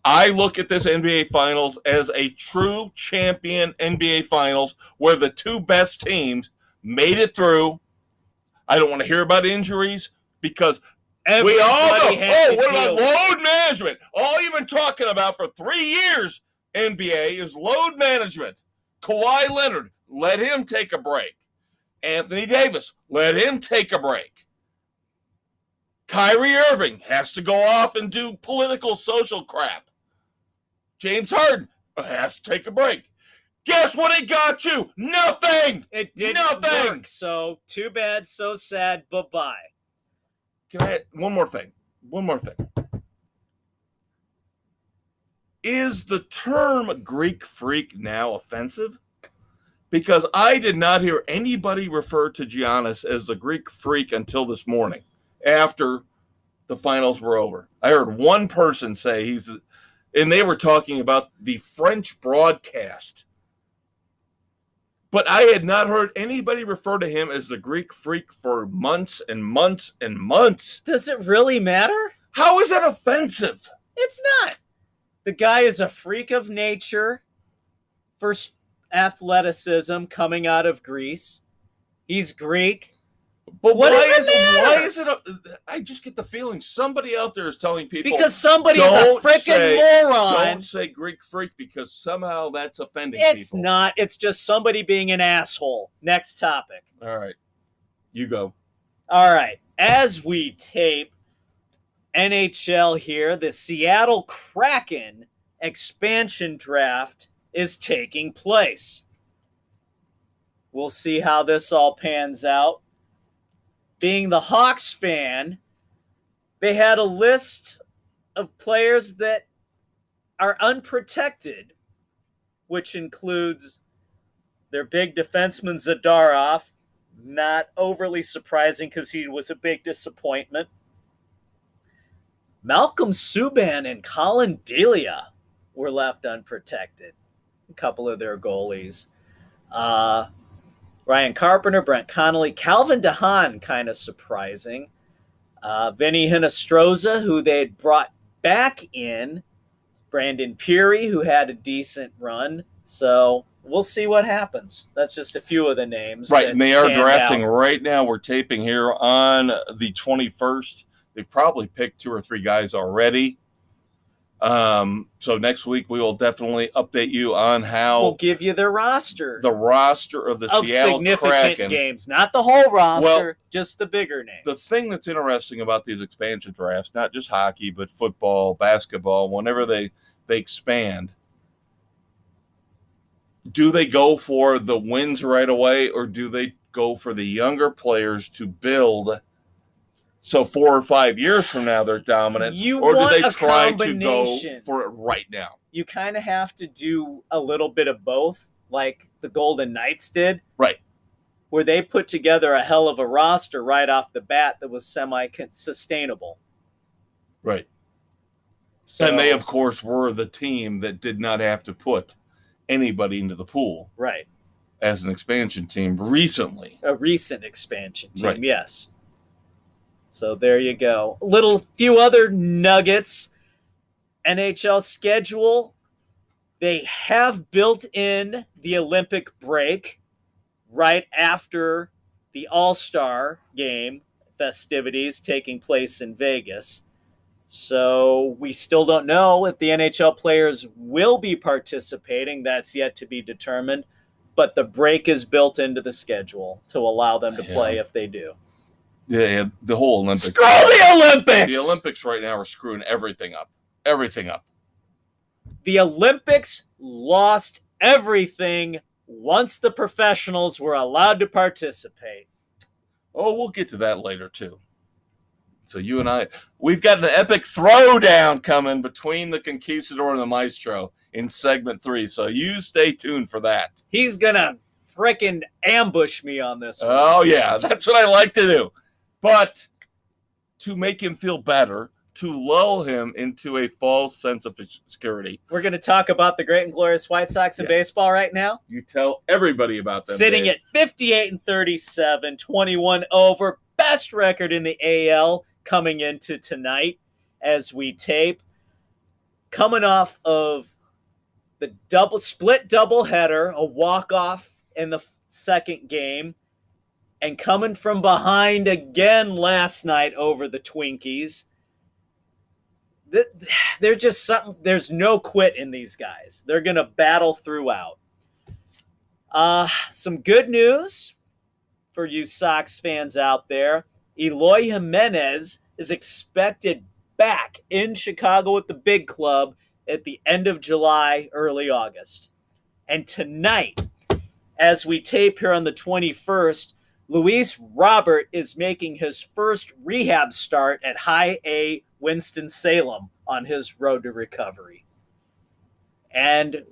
I look at this NBA Finals as a true champion NBA Finals where the 2 best teams made it through. I don't want to hear about injuries because we all know. What about load management? All you've been talking about for 3 years, NBA, is load management. Kawhi Leonard, let him take a break. Anthony Davis, let him take a break. Kyrie Irving has to go off and do political, social crap. James Harden has to take a break. Guess what it got you? Nothing! It didn't work, so too bad, so sad, bye-bye. Can I add one more thing? Is the term Greek freak now offensive? Because I did not hear anybody refer to Giannis as the Greek freak until this morning, after the finals were over. I heard one person say and they were talking about the French broadcast. But I had not heard anybody refer to him as the Greek freak for months and months and months. Does it really matter? How is that offensive? It's not. The guy is a freak of nature for athleticism coming out of Greece. He's Greek. But why is it? I just get the feeling somebody out there is telling people, because somebody's a freaking moron. Don't say Greek freak because somehow that's offending It's people. not. It's just somebody being an asshole. Next topic. All right. You go. All right. As we tape NHL here, the Seattle Kraken expansion draft is taking place. We'll see how this all pans out. Being the Hawks fan, they had a list of players that are unprotected, which includes their big defenseman Zadorov, not overly surprising because he was a big disappointment. Malcolm Subban and Colin Delia were left unprotected. A couple of their goalies. Ryan Carpenter, Brent Connolly, Calvin DeHaan, kind of surprising. Vinny Hinostroza, who they had brought back in. Brandon Peary, who had a decent run. So we'll see what happens. That's just a few of the names. Right, and they are drafting out. right now. We're taping here on the 21st. They've probably picked 2 or 3 guys already. So next week we will definitely update you on how we'll give you the roster. The roster of the Seattle significant Kraken games, not the whole roster, just the bigger names. The thing that's interesting about these expansion drafts, not just hockey, but football, basketball, whenever they expand, do they go for the wins right away, or do they go for the younger players to build? So 4 or 5 years from now they're dominant, or do they try to go for it right now? You kind of have to do a little bit of both, like the Golden Knights did. Right. Where they put together a hell of a roster right off the bat that was semi-sustainable. Right. So, and they, of course, were the team that did not have to put anybody into the pool. Right. As an expansion team recently. A recent expansion team, right. Yes. So there you go. Few other nuggets. NHL schedule. They have built in the Olympic break right after the All-Star game festivities taking place in Vegas. So we still don't know if the NHL players will be participating. That's yet to be determined. But the break is built into the schedule to allow them to play if they do. Yeah, the whole Olympics. Screw the Olympics! The Olympics right now are screwing everything up. Everything up. The Olympics lost everything once the professionals were allowed to participate. Oh, we'll get to that later, too. So you and I, we've got an epic throwdown coming between the Conquistador and the Maestro in segment 3. So you stay tuned for that. He's going to frickin' ambush me on this one. Oh, yeah. That's what I like to do. But to make him feel better, to lull him into a false sense of security. We're going to talk about the great and glorious White Sox in baseball right now. You tell everybody about them. Sitting at 58-37, 21 over, best record in the AL coming into tonight as we tape. Coming off of the split doubleheader, a walk-off in the second game, and coming from behind again last night over the Twinkies. They're just something. There's no quit in these guys. They're going to battle throughout. Some good news for you Sox fans out there. Eloy Jimenez is expected back in Chicago with the big club at the end of July, early August. And tonight, as we tape here on the 21st, Luis Robert is making his first rehab start at High A Winston-Salem on his road to recovery. And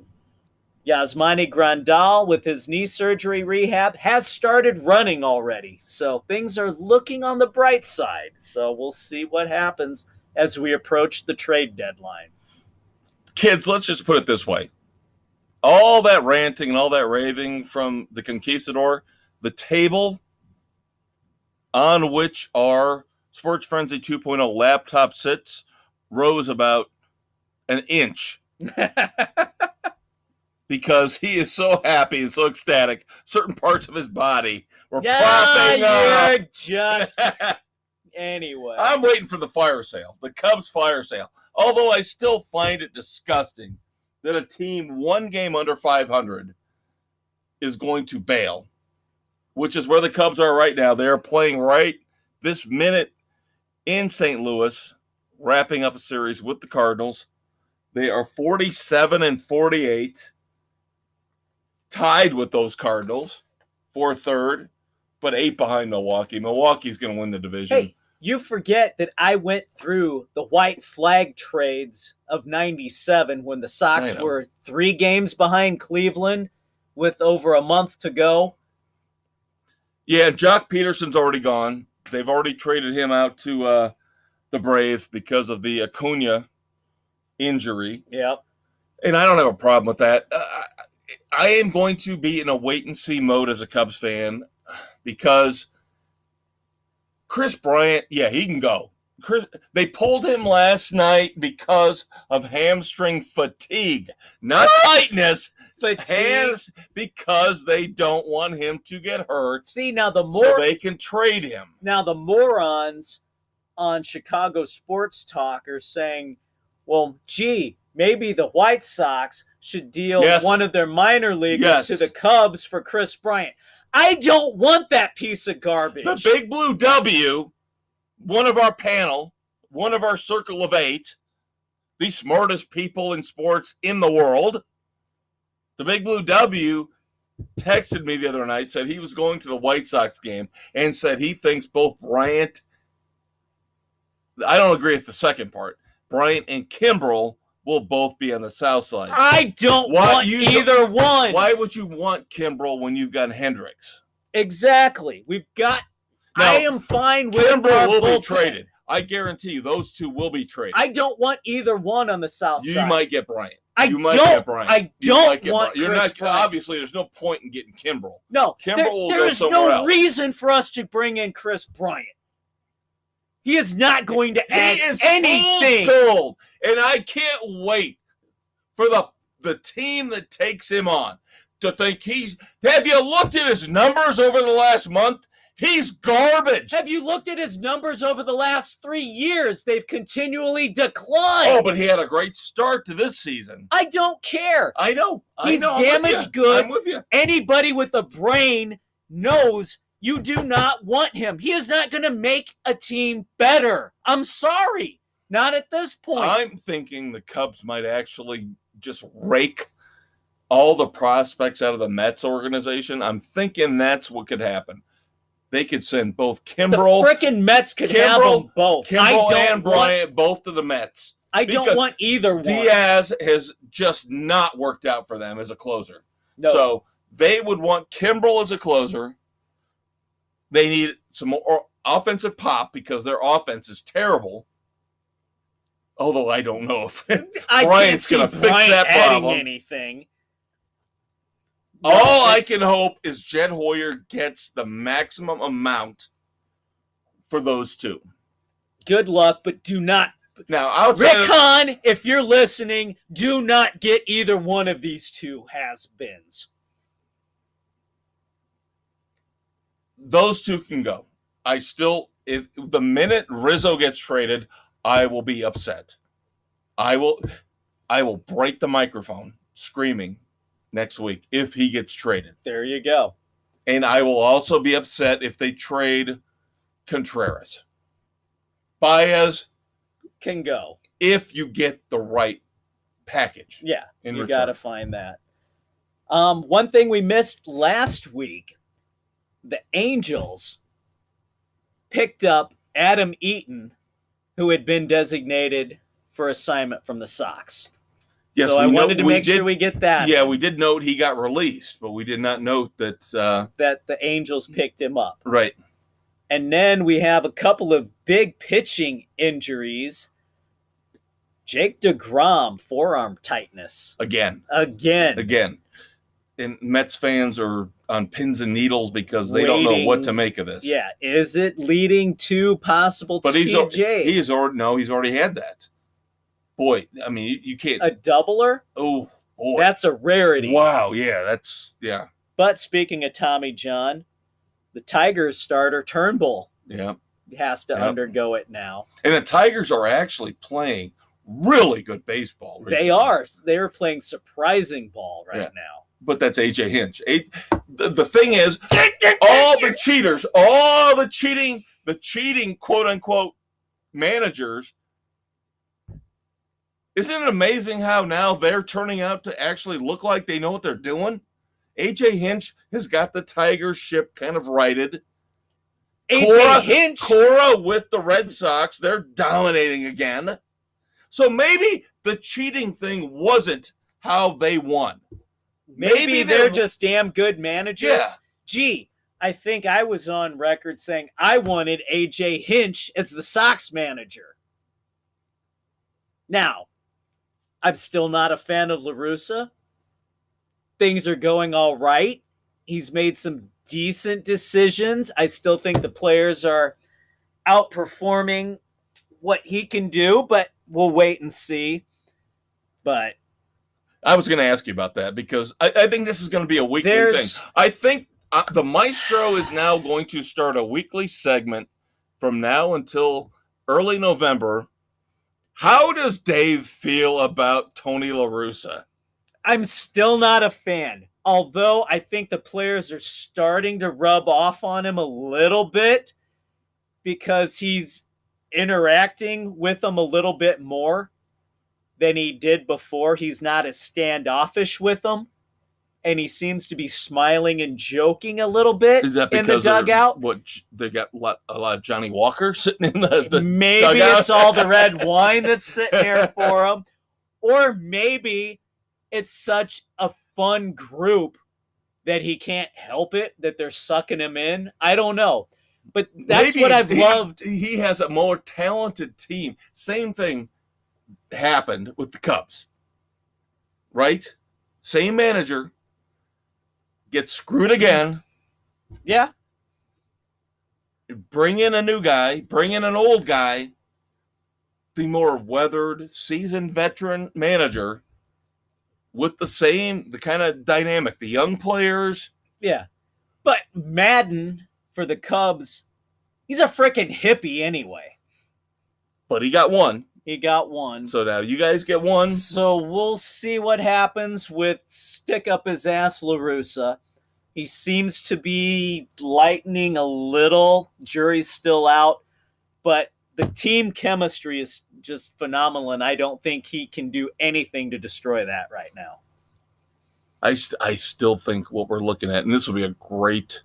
Yasmani Grandal, with his knee surgery rehab, has started running already. So things are looking on the bright side. So we'll see what happens as we approach the trade deadline. Kids, let's just put it this way. All that ranting and all that raving from the Conquistador, the table on which our Sports Frenzy 2.0 laptop sits rose about an inch. Because he is so happy and so ecstatic. Certain parts of his body were popping up. You're just... Anyway. I'm waiting for the fire sale, the Cubs fire sale. Although I still find it disgusting that a team one game under 500 is going to bail, which is where the Cubs are right now. They are playing right this minute in St. Louis, wrapping up a series with the Cardinals. They are 47-48. Tied with those Cardinals for third, but 8 behind Milwaukee. Milwaukee's going to win the division. Hey, you forget that I went through the white flag trades of 97 when the Sox were 3 games behind Cleveland with over a month to go. Yeah, Jock Peterson's already gone. They've already traded him out to the Braves because of the Acuna injury. Yep. And I don't have a problem with that. I am going to be in a wait-and-see mode as a Cubs fan because Chris Bryant, yeah, he can go. They pulled him last night because of hamstring fatigue, not tightness. Fatigue. Because they don't want him to get hurt. See, now so they can trade him. Now the morons on Chicago Sports Talk are saying, well, gee, maybe the White Sox should deal one of their minor leaguers to the Cubs for Chris Bryant. I don't want that piece of garbage. The Big Blue W, one of our panel, one of our circle of 8, the smartest people in sports in the world, The Big Blue W texted me the other night, said he was going to the White Sox game, and said he thinks both Bryant, I don't agree with the second part, Bryant and Kimbrel will both be on the south side. I don't want either one. Why would you want Kimbrel when you've got Hendricks? Exactly. I am fine with Kimbrel will be traded. I guarantee you those two will be traded. I don't want either one on the south side. You might get Bryant. I don't want You're Chris not Bryant. Obviously, there's no point in getting Kimbrel. No, there's no reason for us to bring in Chris Bryant. He is not going to add anything. Cold, and I can't wait for the team that takes him on to think he's. Have you looked at his numbers over the last month? He's garbage. Have you looked at his numbers over the last 3 years? They've continually declined. Oh, but he had a great start to this season. I don't care. I know. He's damaged goods. I'm with you. Anybody with a brain knows you do not want him. He is not going to make a team better. I'm sorry. Not at this point. I'm thinking the Cubs might actually just rake all the prospects out of the Mets organization. I'm thinking that's what could happen. They could send both Kimbrel. The frickin' Mets could have them both. Kimbrel and Bryant, both to the Mets. I don't want either one. Diaz has just not worked out for them as a closer. No. So they would want Kimbrel as a closer. They need some more offensive pop because their offense is terrible. Although I don't know if Bryant's going to fix that problem. Anything. All I can hope is Jed Hoyer gets the maximum amount for those two. Good luck, but do not. Now, Rick Hahn, if you're listening, do not get either one of these two has-beens. Those two can go. If the minute Rizzo gets traded, I will be upset. I will break the microphone screaming next week if he gets traded. There you go. And I will also be upset if they trade Contreras. Baez can go if you get the right package. Yeah, you got to find that. One thing we missed last week, the Angels picked up Adam Eaton, who had been designated for assignment from the Sox. Yes, so I wanted to make sure we get that. Yeah, we did note he got released, but we did not note that that the Angels picked him up. Right. And then we have a couple of big pitching injuries. Jake DeGrom, forearm tightness. Again. And Mets fans are on pins and needles because they don't know what to make of this. Yeah, is it leading to possible TJ? He's already had that. Boy, I mean, you can't. A doubler? Oh, boy. That's a rarity. Wow, yeah. But speaking of Tommy John, the Tigers starter Turnbull has to undergo it now. And the Tigers are actually playing really good baseball recently. They are. They're playing surprising ball right now. But that's AJ Hinch. The thing is, all the cheating quote-unquote managers, isn't it amazing how now they're turning out to actually look like they know what they're doing? AJ Hinch has got the Tigers ship kind of righted. Cora with the Red Sox, they're dominating again. So maybe the cheating thing wasn't how they won. Maybe they're just damn good managers. Yeah. Gee, I think I was on record saying I wanted AJ Hinch as the Sox manager. Now, I'm still not a fan of La Russa. Things are going all right. He's made some decent decisions. I still think the players are outperforming what he can do, but we'll wait and see. But I was going to ask you about that because I think this is going to be a weekly thing. I think the Maestro is now going to start a weekly segment from now until early November. How does Dave feel about Tony La Russa? I'm still not a fan, although I think the players are starting to rub off on him a little bit because he's interacting with them a little bit more than he did before. He's not as standoffish with them. and he seems to be smiling and joking a little bit Is that in the because dugout. they got a lot of Johnny Walker sitting in the Maybe dugout? it's all the red wine that's sitting there for him. Or maybe it's such a fun group that he can't help it, that they're sucking him in. I don't know. But that's what I've loved. He has a more talented team. Same thing happened with the Cubs. Right? Same manager. Gets screwed again. Yeah. Bring in a new guy. Bring in an old guy. The more weathered, seasoned veteran manager with the kind of dynamic. The young players. Yeah. But Madden for the Cubs, he's a freaking hippie anyway. But he got one. He got one. So now you guys get one. So we'll see what happens with Stick Up His Ass La Russa. He seems to be lightening a little. Jury's still out. But the team chemistry is just phenomenal, and I don't think he can do anything to destroy that right now. I still think what we're looking at, and this will be a great,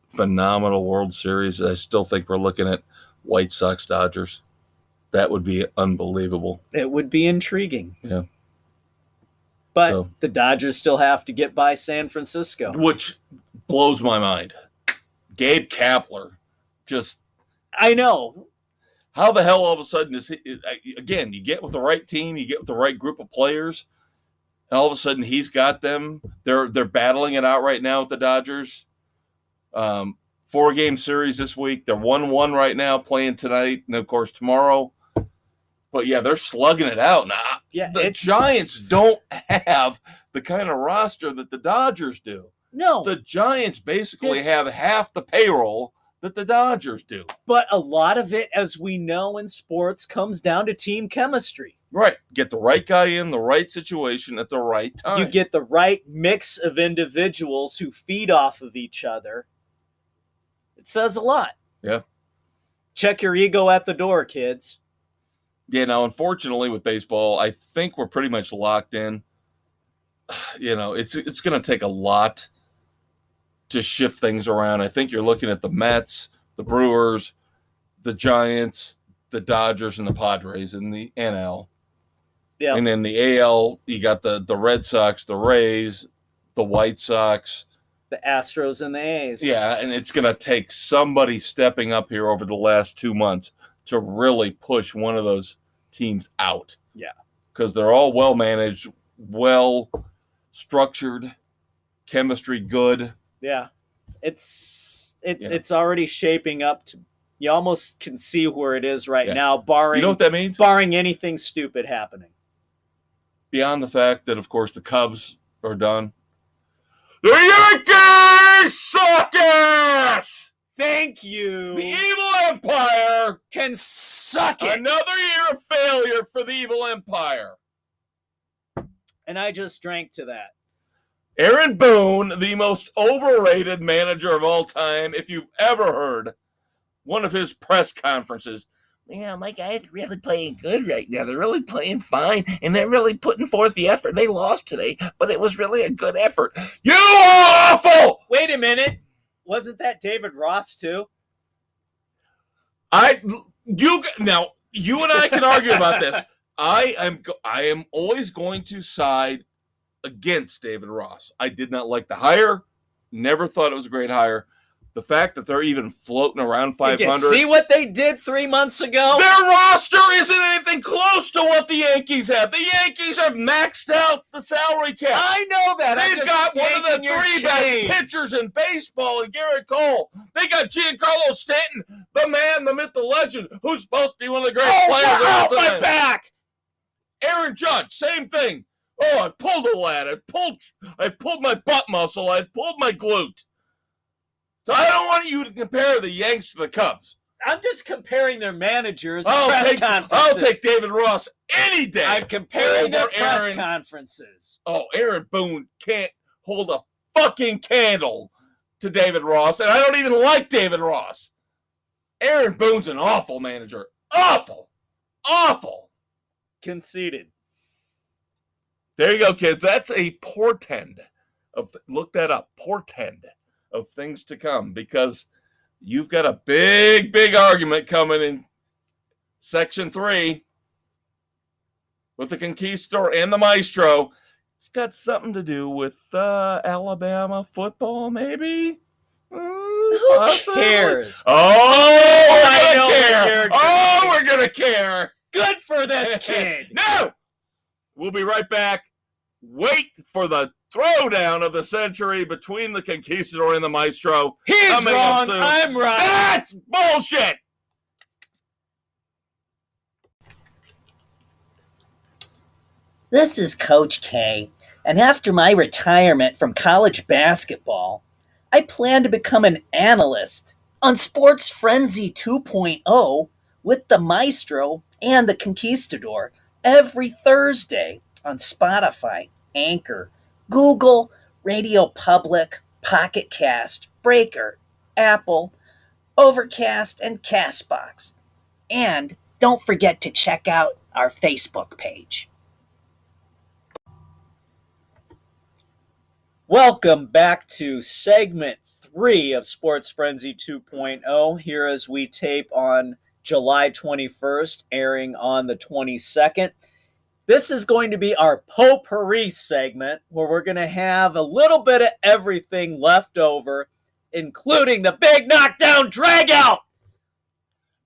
phenomenal World Series. I still think we're looking at White Sox Dodgers. That would be unbelievable. It would be intriguing. Yeah. But the Dodgers still have to get by San Francisco. Which blows my mind. Gabe Kapler. Just. I know. How the hell all of a sudden is he, again, you get with the right team, you get with the right group of players, and all of a sudden he's got them. They're battling it out right now with the Dodgers. 4-game series this week. They're 1-1 right now, playing tonight, and of course tomorrow. But yeah, they're slugging it out now. Yeah, the Giants don't have the kind of roster that the Dodgers do. No. The Giants basically have half the payroll that the Dodgers do. But a lot of it, as we know in sports, comes down to team chemistry. Right. Get the right guy in the right situation at the right time. You get the right mix of individuals who feed off of each other. It says a lot. Yeah. Check your ego at the door, kids. Yeah, now, unfortunately, with baseball, I think we're pretty much locked in. You know, it's going to take a lot to shift things around. I think you're looking at the Mets, the Brewers, the Giants, the Dodgers, and the Padres in the NL. Yeah. And in the AL, you got the Red Sox, the Rays, the White Sox. The Astros and the A's. Yeah, and it's going to take somebody stepping up here over the last 2 months to really push one of those teams out. Yeah. Because they're all well-managed, well-structured, chemistry good. Yeah. It's already shaping up to, you almost can see where it is right now, barring, you know what that means? Barring anything stupid happening. Beyond the fact that, of course, the Cubs are done. The Yankees suck ass! Thank you. The evil empire can suck it. Another year of failure for the evil empire. And I just drank to that. Aaron Boone, the most overrated manager of all time, if you've ever heard one of his press conferences. Yeah, my guys are really playing good right now. They're really playing fine, and they're really putting forth the effort. They lost today, but it was really a good effort. You are awful! Wait a minute. Wasn't that David Ross, too? You and I can argue about this. I am always going to side against David Ross. I did not like the hire. Never thought it was a great hire. The fact that they're even floating around 500. Did you see what they did 3 months ago? Their roster isn't anything close to what the Yankees have. The Yankees have maxed out the salary cap. I know that. They've got one of the 3 best pitchers in baseball in Garrett Cole. They got Giancarlo Stanton, the man, the myth, the legend, who's supposed to be one of the great players of all time. My back. Aaron Judge, same thing. Oh, I pulled a lad. I pulled my butt muscle. I pulled my glute. So I don't want you to compare the Yanks to the Cubs. I'm just comparing their managers. I'll take David Ross any day. I'm comparing their press conferences. Oh, Aaron Boone can't hold a fucking candle to David Ross, and I don't even like David Ross. Aaron Boone's an awful manager. Awful. Awful. Conceded. There you go, kids. That's a portend of, look that up, portend of things to come, because you've got a big, big argument coming in Section 3 with the Conquistador and the Maestro. It's got something to do with Alabama football, maybe? Who cares? Oh, I know we're going to care. Good for this kid. No! We'll be right back. Wait for the throwdown of the century between the Conquistador and the Maestro. He's wrong. I'm right. That's bullshit. This is Coach K, and after my retirement from college basketball, I plan to become an analyst on Sports Frenzy 2.0 with the Maestro and the Conquistador every Thursday on Spotify, Anchor, Google, Radio Public, Pocket Cast, Breaker, Apple, Overcast, and Castbox. And don't forget to check out our Facebook page. Welcome back to segment 3 of Sports Frenzy 2.0, here as we tape on July 21st, airing on the 22nd. This is going to be our potpourri segment, where we're going to have a little bit of everything left over, including the big knockdown dragout.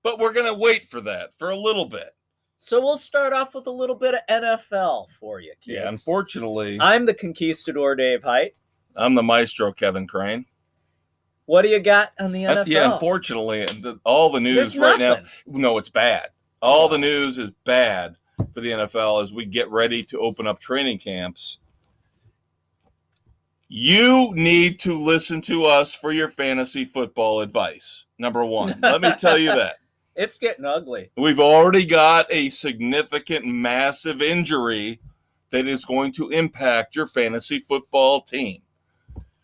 But we're going to wait for that for a little bit. So we'll start off with a little bit of NFL for you, kids. Yeah, unfortunately, I'm the Conquistador, Dave Height. I'm the Maestro, Kevin Crane. What do you got on the NFL? Yeah, unfortunately, all the news right now, no, it's bad. All the news is bad for the NFL as we get ready to open up training camps. You need to listen to us for your fantasy football advice. Number one, let me tell you that. It's getting ugly. We've already got a significant, massive injury that is going to impact your fantasy football team.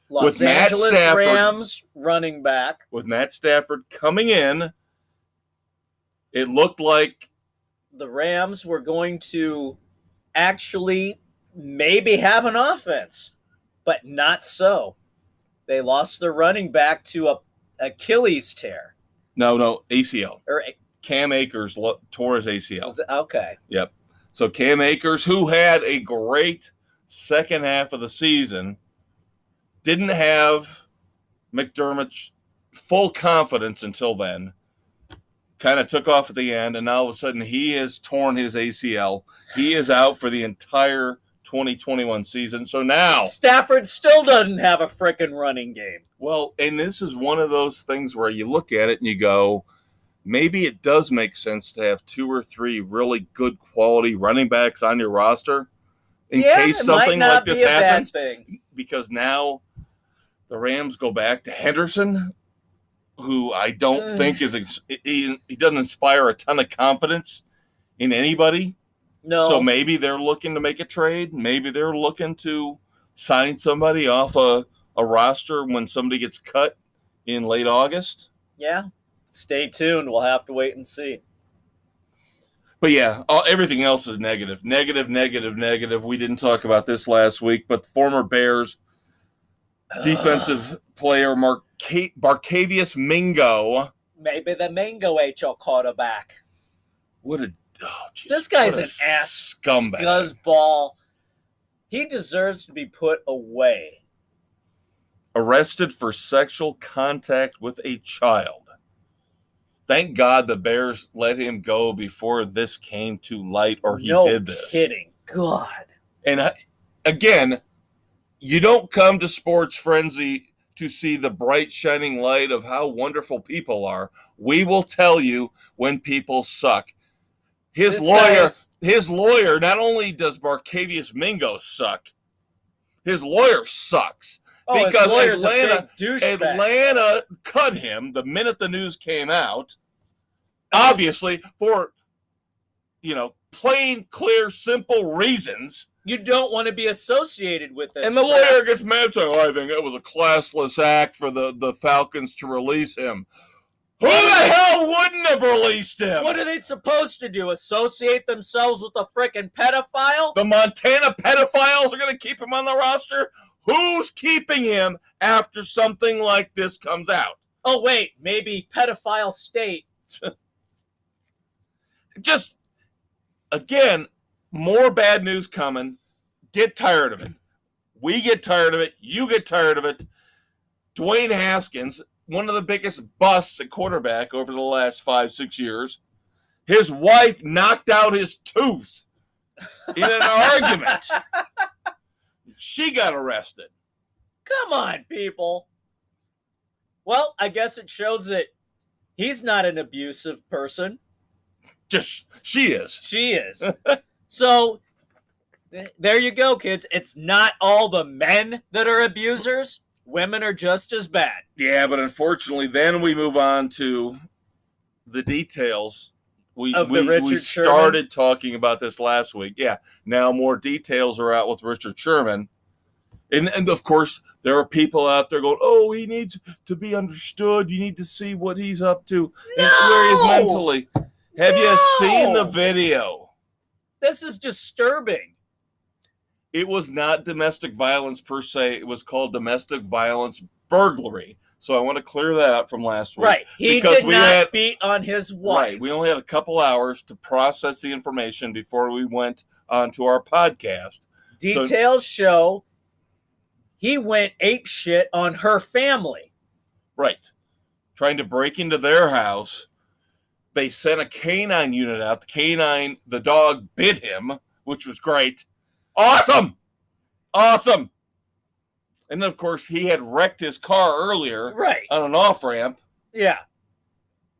Los Angeles Rams running back. With Matt Stafford coming in, it looked like the Rams were going to actually maybe have an offense, but not so. They lost their running back to a Achilles tear. No, ACL. Or Cam Akers tore his ACL. Okay. Yep. So Cam Akers, who had a great second half of the season, didn't have McDermott's full confidence until then. Kind of took off at the end, and now all of a sudden he has torn his ACL. He is out for the entire 2021 season. So now Stafford still doesn't have a frickin' running game. Well, and this is one of those things where you look at it and you go, maybe it does make sense to have 2 or 3 really good quality running backs on your roster in case something like this happens. Because now the Rams go back to Henderson, who I don't think he doesn't inspire a ton of confidence in anybody. No. So maybe they're looking to make a trade. Maybe they're looking to sign somebody off a roster when somebody gets cut in late August. Yeah. Stay tuned. We'll have to wait and see. But yeah, everything else is negative. Negative. We didn't talk about this last week, but the former Bears defensive player Barcavius Mingo. Maybe the Mingo HL quarterback. This guy's an ass scumbag. Scuzzball. He deserves to be put away. Arrested for sexual contact with a child. Thank God the Bears let him go before this came to light, or he did this. No kidding. God. And again, you don't come to Sports Frenzy to see the bright shining light of how wonderful people are. We will tell you when people suck. His lawyer, not only does Barcavius Mingo suck, his lawyer sucks. Because Atlanta cut him the minute the news came out, obviously for, plain, clear, simple reasons. You don't want to be associated with this. And the lawyer gets mad saying, I think it was a classless act for the Falcons to release him. Who the hell wouldn't have released him? What are they supposed to do? Associate themselves with a frickin' pedophile? The Montana pedophiles are going to keep him on the roster? Who's keeping him after something like this comes out? Oh, wait, maybe pedophile state. Just, again, more bad news coming. Get tired of it. We get tired of it. You get tired of it. Dwayne Haskins, one of the biggest busts at quarterback over the last 5-6 years. His wife knocked out his tooth in an argument. She got arrested. Come on, people. Well, I guess it shows that he's not an abusive person. Just, she is. She is. So, there you go, kids. It's not all the men that are abusers. Women are just as bad. Yeah, but unfortunately, then we move on to the details. We started talking about this last week. Yeah, now more details are out with Richard Sherman. And of course, there are people out there going, oh, he needs to be understood. You need to see what he's up to and where he is mentally. Have you seen the video? This is disturbing. It was not domestic violence per se. It was called domestic violence burglary. So I want to clear that up from last week. Right. He did not beat on his wife. Right. We only had a couple hours to process the information before we went on to our podcast. Details show he went apeshit on her family. Right. Trying to break into their house. They sent a canine unit out. The dog bit him, which was great. Awesome. And then, of course, he had wrecked his car earlier on an off-ramp. Yeah.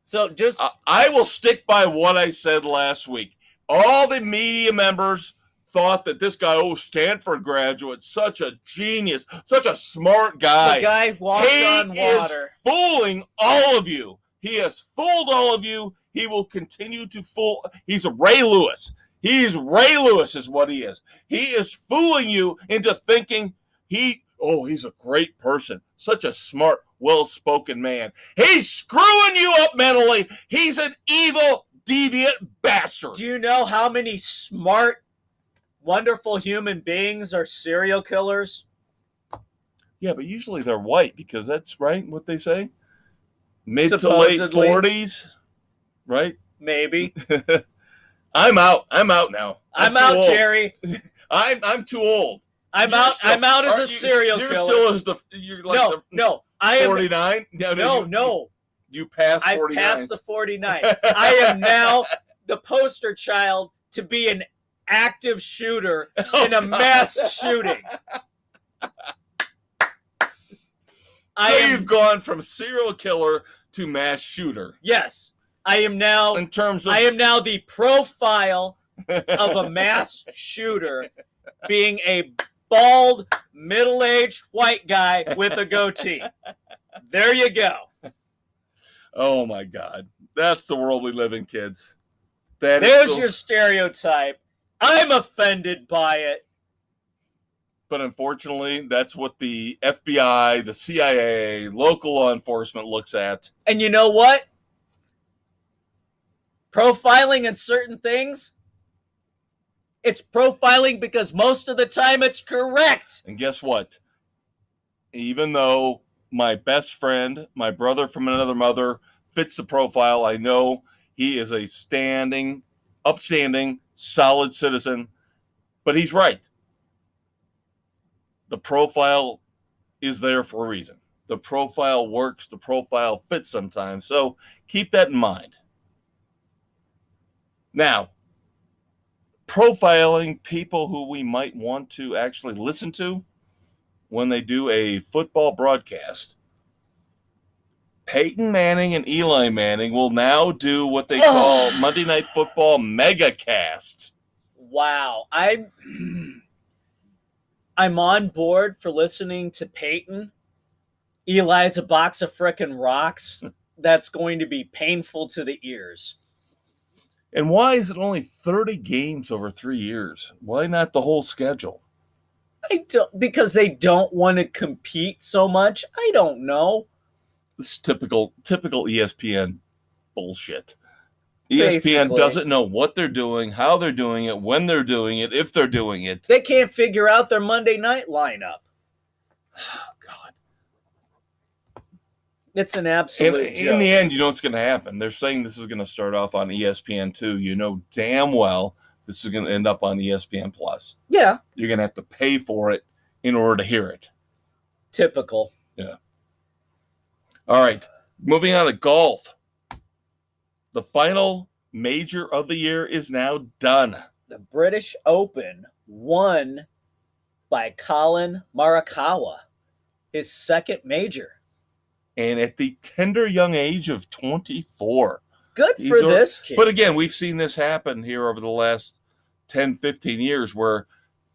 So just... I will stick by what I said last week. All the media members thought that this guy, Stanford graduate, such a genius, such a smart guy. The guy walked on water. He is fooling all of you. He has fooled all of you. He will continue to fool. He's a Ray Lewis. He's Ray Lewis is what he is. He is fooling you into thinking he's a great person. Such a smart, well-spoken man. He's screwing you up mentally. He's an evil, deviant bastard. Do you know how many smart, wonderful human beings are serial killers? Yeah, but usually they're white because that's right what they say. Mid to late 40s, right? Maybe. I'm out now. I'm out, old. Jerry. I'm too old. I'm out as a serial killer. You're still no. I am 49. No. You passed 49. I passed the 49. I am now the poster child to be an active shooter in a mass shooting. You've gone from serial killer to mass shooter. Yes. I am now the profile of a mass shooter being a bald, middle-aged white guy with a goatee. There you go. Oh my God. That's the world we live in, kids. There's your stereotype. I'm offended by it. But unfortunately, that's what the FBI, the CIA, local law enforcement looks at. And you know what? Profiling in certain things, it's profiling because most of the time it's correct. And guess what? Even though my best friend, my brother from another mother, fits the profile, I know he is a upstanding, solid citizen. But he's right. The profile is there for a reason. The profile works. The profile fits sometimes. So keep that in mind. Now, profiling people who we might want to actually listen to when they do a football broadcast. Peyton Manning and Eli Manning will now do what they call Monday Night Football megacasts. Wow. I'm on board for listening to Peyton. Eli's a box of frickin' rocks. That's going to be painful to the ears. And why is it only 30 games over 3 years? Why not the whole schedule? Because they don't want to compete so much. I don't know. This is typical ESPN bullshit. ESPN Basically. doesn't know what they're doing, how they're doing it, when they're doing it, if they're doing it. They can't figure out their Monday night lineup. Oh, God. It's an absolute joke. In the end, you know what's going to happen. They're saying this is going to start off on ESPN2. You know damn well this is going to end up on ESPN Plus. Yeah. You're going to have to pay for it in order to hear it. Typical. Yeah. All right. Moving on to golf. The final major of the year is now done. The British Open won by Colin Morikawa, his second major. And at the tender young age of 24. Good for this kid. But again, we've seen this happen here over the last 10, 15 years where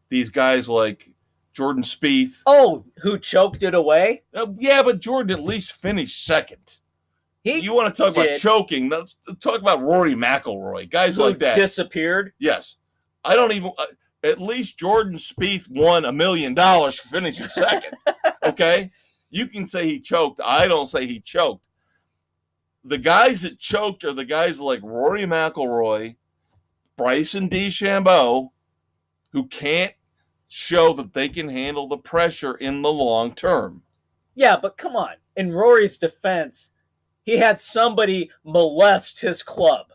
these guys like Jordan Spieth. Oh, who choked it away? Yeah, but Jordan at least finished second. You want to talk about choking? Let's talk about Rory McIlroy. Guys who like that. Disappeared? Yes. I don't even... at least Jordan Spieth won $1 million for finishing second. Okay? You can say he choked. I don't say he choked. The guys that choked are the guys like Rory McIlroy, Bryson DeChambeau, who can't show that they can handle the pressure in the long term. Yeah, but come on. In Rory's defense, he had somebody molest his club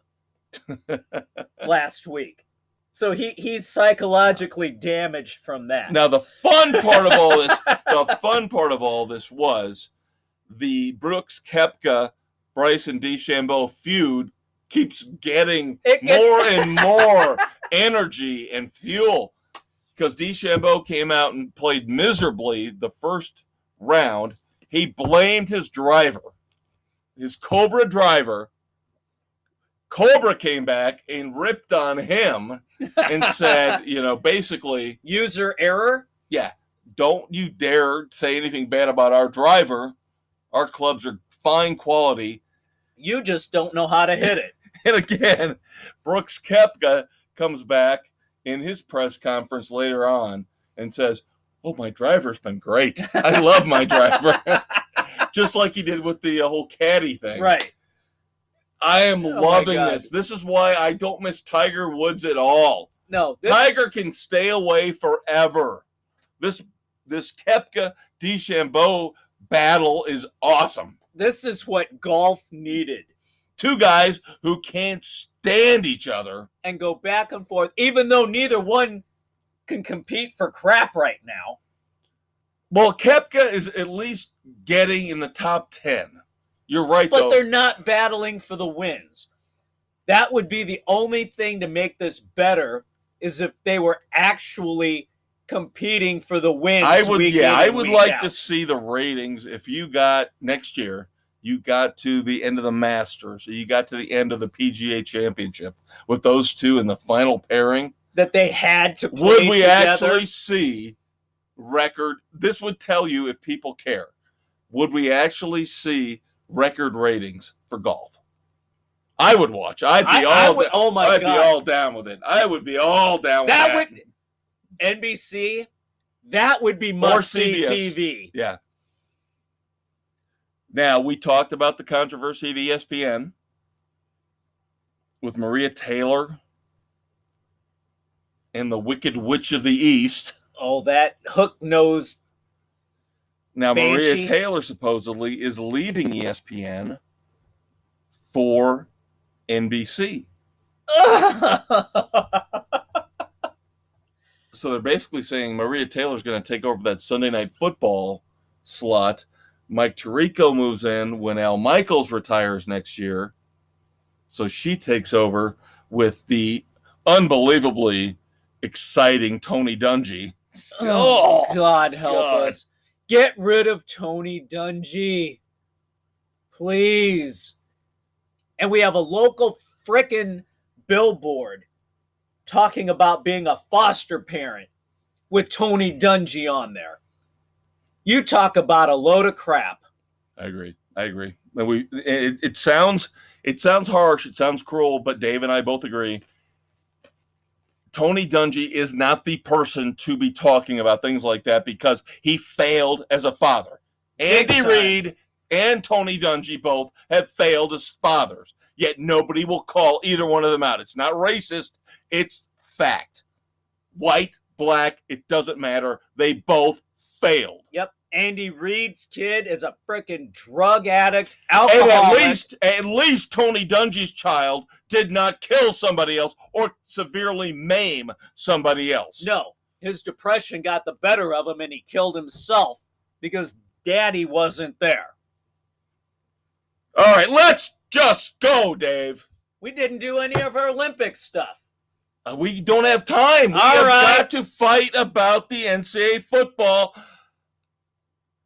last week. So he's psychologically damaged from that. Now the fun part of all this, was the Brooks Koepka Bryson DeChambeau feud keeps getting more and more energy and fuel because DeChambeau came out and played miserably the first round. He blamed his driver, his Cobra driver. Cobra came back and ripped on him and said, basically... User error? Yeah. Don't you dare say anything bad about our driver. Our clubs are fine quality. You just don't know how to hit it. And again, Brooks Koepka comes back in his press conference later on and says, oh, my driver's been great. I love my driver. Just like he did with the whole caddy thing. Right. I am loving this. This is why I don't miss Tiger Woods at all. No. Tiger can stay away forever. This Koepka DeChambeau battle is awesome. This is what golf needed. Two guys who can't stand each other. And go back and forth, even though neither one can compete for crap right now. Well, Koepka is at least getting in the top 10. You're right, but though. They're not battling for the wins. That would be the only thing to make this better is if they were actually competing for the wins. I would like to see the ratings. If you got next year, you got to the end of the Masters, or you got to the end of the PGA Championship with those two in the final pairing. That they had to play Would we together. actually see record? This would tell you if people care. Would we actually see record ratings for golf? I would watch. I'd be all down with it. I would be all down with that. NBC, that would be must-see TV. Yeah. Now, we talked about the controversy of ESPN with Maria Taylor and the Wicked Witch of the East. Oh, that hook-nosed Now, Banshee. Maria Taylor supposedly is leaving ESPN for NBC. So they're basically saying Maria Taylor's going to take over that Sunday Night Football slot. Mike Tirico moves in when Al Michaels retires next year. So she takes over with the unbelievably exciting Tony Dungy. Oh, God help us. Get rid of Tony Dungy. Please. And we have a local frickin' billboard talking about being a foster parent with Tony Dungy on there. You talk about a load of crap. I agree. It sounds harsh. It sounds cruel, but Dave and I both agree. Tony Dungy is not the person to be talking about things like that because he failed as a father. Andy Reid and Tony Dungy both have failed as fathers. Yet nobody will call either one of them out. It's not racist. It's fact. White, black, it doesn't matter. They both failed. Yep. Andy Reid's kid is a freaking drug addict, alcoholic. And at least Tony Dungy's child did not kill somebody else or severely maim somebody else. No, his depression got the better of him and he killed himself because daddy wasn't there. All right, let's just go, Dave. We didn't do any of our Olympic stuff. We don't have time. We have got to fight about the NCAA football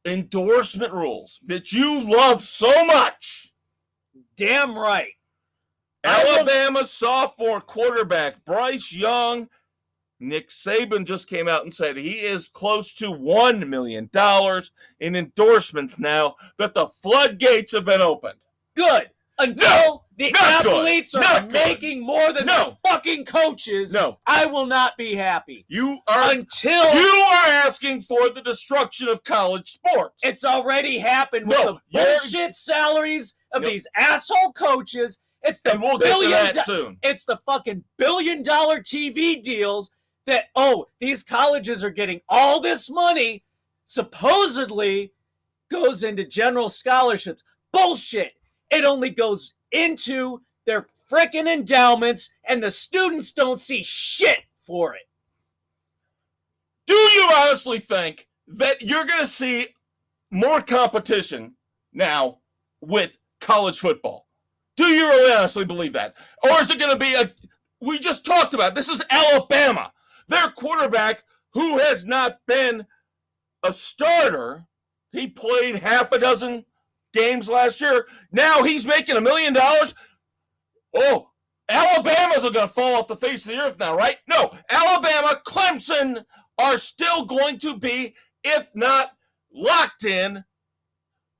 endorsement rules that you love so much. Damn right. Alabama sophomore quarterback Bryce Young, Nick Saban just came out and said he is close to $1 million in endorsements now that the floodgates have been opened. Good. Until the athletes are making more than the fucking coaches, I will not be happy. You are asking for the destruction of college sports. It's already happened with the bullshit salaries of these asshole coaches. It's the It's the fucking $1 billion TV deals that these colleges are getting all this money supposedly goes into general scholarships. Bullshit. It only goes into their frickin' endowments, and the students don't see shit for it. Do you honestly think that you're going to see more competition now with college football? Do you really honestly believe that? Or is it going to be we just talked about, this is Alabama. Their quarterback, who has not been a starter, he played half a dozen games last year. Now he's making $1 million. Oh, Alabama's going to fall off the face of the earth now, right? No, Alabama, Clemson are still going to be, if not locked in,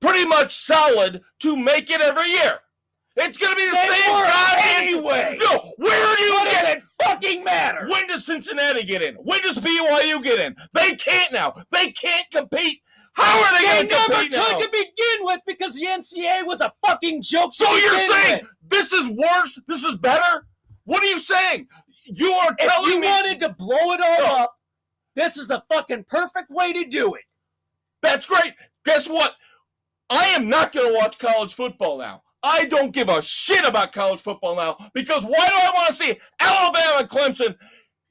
pretty much solid to make it every year. It's going to be the same goddamn anyway. No, where do you get it? Fucking matter. When does Cincinnati get in? When does BYU get in? They can't now. They can't compete. How are they going to compete now? They never could to begin with because the NCAA was a fucking joke. So you're saying this is worse? This is better? What are you saying? You are telling me. If you wanted to blow it all up, this is the fucking perfect way to do it. That's great. Guess what? I am not going to watch college football now. I don't give a shit about college football now because why do I want to see Alabama and Clemson?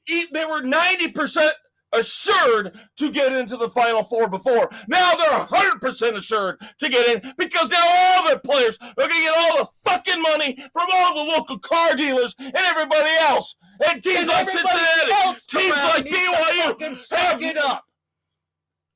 They were 90% assured to get into the Final Four before. Now they're 100% assured to get in because now all their players are going to get all the fucking money from all the local car dealers and everybody else. And teams like Cincinnati, teams like BYU, suck it up.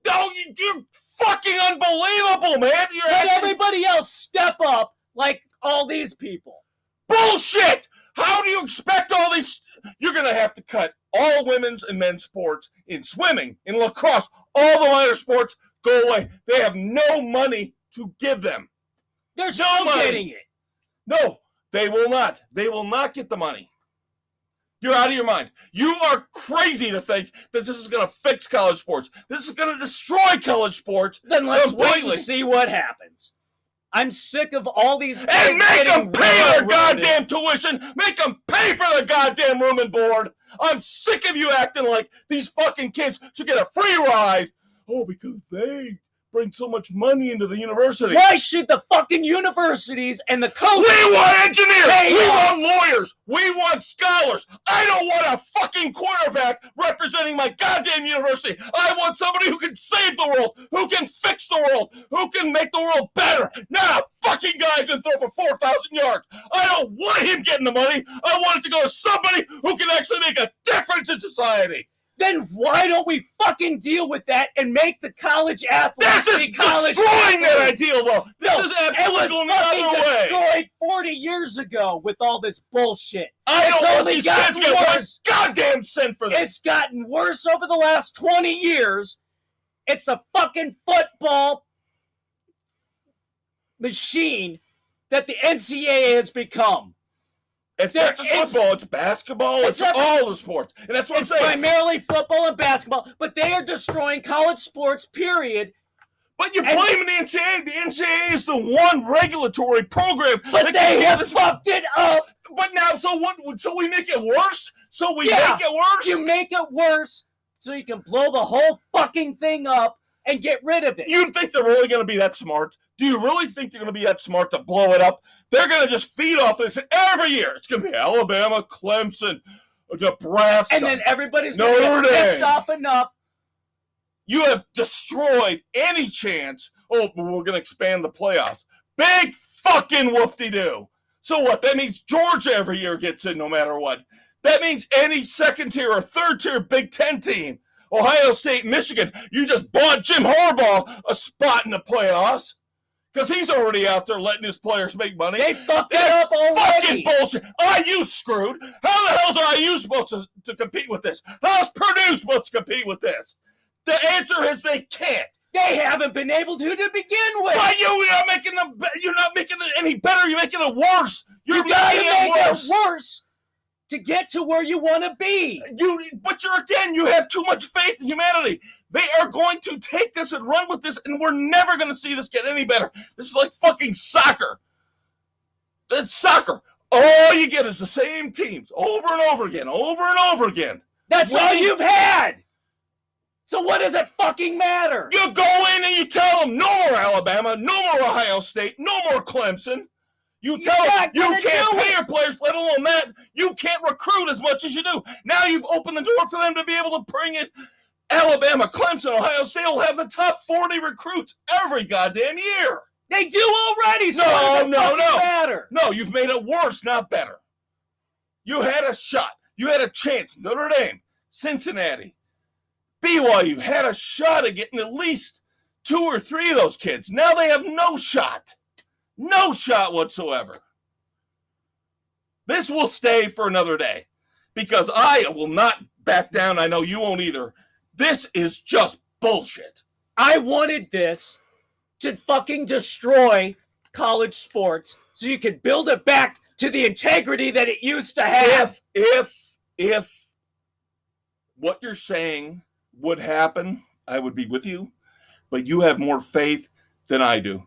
No, you're fucking unbelievable, man. Let everybody else step up like all these people. Bullshit! How do you expect all these? You're going to have to cut all women's and men's sports in swimming, in lacrosse, all the minor sports go away. They have no money to give them. They're still getting it. No, they will not. They will not get the money. You're out of your mind. You are crazy to think that this is going to fix college sports. This is going to destroy college sports. Then let's wait and see what happens. I'm sick of all these. And make them pay their goddamn tuition. Make them pay for the goddamn room and board. I'm sick of you acting like these fucking kids should get a free ride. Oh, because they bring so much money into the university. Why should the fucking universities and the coaches? We want engineers. We want lawyers. We want scholars. I don't want a fucking quarterback representing my goddamn university. I want somebody who can save the world, who can fix the world, who can make the world better. Not a fucking guy who can throw for 4,000 yards. I don't want him getting the money. I want it to go to somebody who can actually make a difference in society. Then why don't we fucking deal with that and make the college athletes This is destroying that ideal, though. This is absolutely going the other way. Destroyed 40 years ago with all this bullshit. I don't want these kids to get one goddamn cent for this. It's gotten worse over the last 20 years. It's a fucking football machine that the NCAA has become. It's not just football, it's basketball, it's all the sports. And that's what I'm saying. Primarily football and basketball, but they are destroying college sports, period. But you're blaming the NCAA. The NCAA is the one regulatory program. But they have fucked it up. But now, so what? So we make it worse? So we Yeah, make it worse? You make it worse so you can blow the whole fucking thing up and get rid of it. You think they're really going to be that smart? Do you really think they're going to be that smart to blow it up? They're going to just feed off this every year. It's going to be Alabama, Clemson, Nebraska. And then everybody's going to get pissed off enough. You have destroyed any chance. Oh, but we're going to expand the playoffs. Big fucking whoop-de-doo. So what? That means Georgia every year gets in no matter what. That means any second-tier or third-tier Big Ten team, Ohio State, Michigan, you just bought Jim Harbaugh a spot in the playoffs because he's already out there letting his players make money. They fucked it up already. Fucking bullshit. IU screwed. How the hell is IU supposed to compete with this? How's Purdue supposed to compete with this? The answer is they can't. They haven't been able to begin with. Why you're not making it any better. You're making it worse. You gotta make it worse to get to where you want to be. But you have too much faith in humanity. They are going to take this and run with this, and we're never going to see this get any better. This is like fucking soccer. That's soccer. All you get is the same teams over and over again, over and over again. That's all you've had. So what does it fucking matter? You go in and you tell them, no more Alabama, no more Ohio State, no more Clemson. You tell them you can't pay your players, let alone that. You can't recruit as much as you do. Now you've opened the door for them to be able to bring in Alabama, Clemson, Ohio State will have the top 40 recruits every goddamn year. They do already, so no. matter? No, you've made it worse, not better. You had a shot. You had a chance. Notre Dame, Cincinnati, BYU had a shot at getting at least 2 or 3 of those kids. Now they have no shot. No shot whatsoever. This will stay for another day because I will not back down. I know you won't either. This is just bullshit. I wanted this to fucking destroy college sports so you could build it back to the integrity that it used to have. If what you're saying would happen, I would be with you, but you have more faith than I do.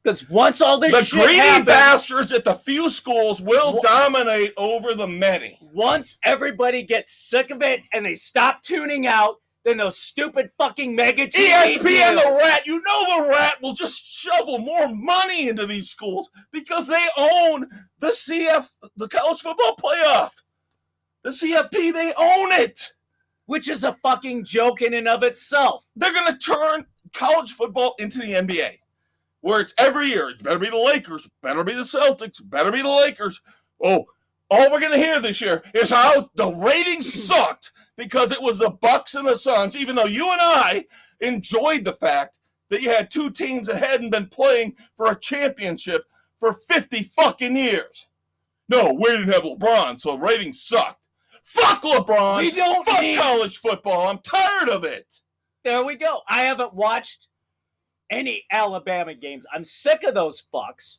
Because once all this shit the greedy happens, bastards at the few schools will dominate over the many. Once everybody gets sick of it and they stop tuning out, then those stupid fucking mega TV ESPN, the rat, you know the rat will just shovel more money into these schools because they own the college football playoff. The CFP, they own it. Which is a fucking joke in and of itself. They're going to turn college football into the NBA, where it's every year. It better be the Lakers, better be the Celtics, better be the Lakers. Oh, all we're going to hear this year is how the ratings sucked because it was the Bucks and the Suns, even though you and I enjoyed the fact that you had 2 teams that hadn't been playing for a championship for 50 fucking years. No, we didn't have LeBron, so ratings sucked. Fuck LeBron. We don't Fuck need college football. I'm tired of it. There we go. I haven't watched any Alabama games. I'm sick of those fucks.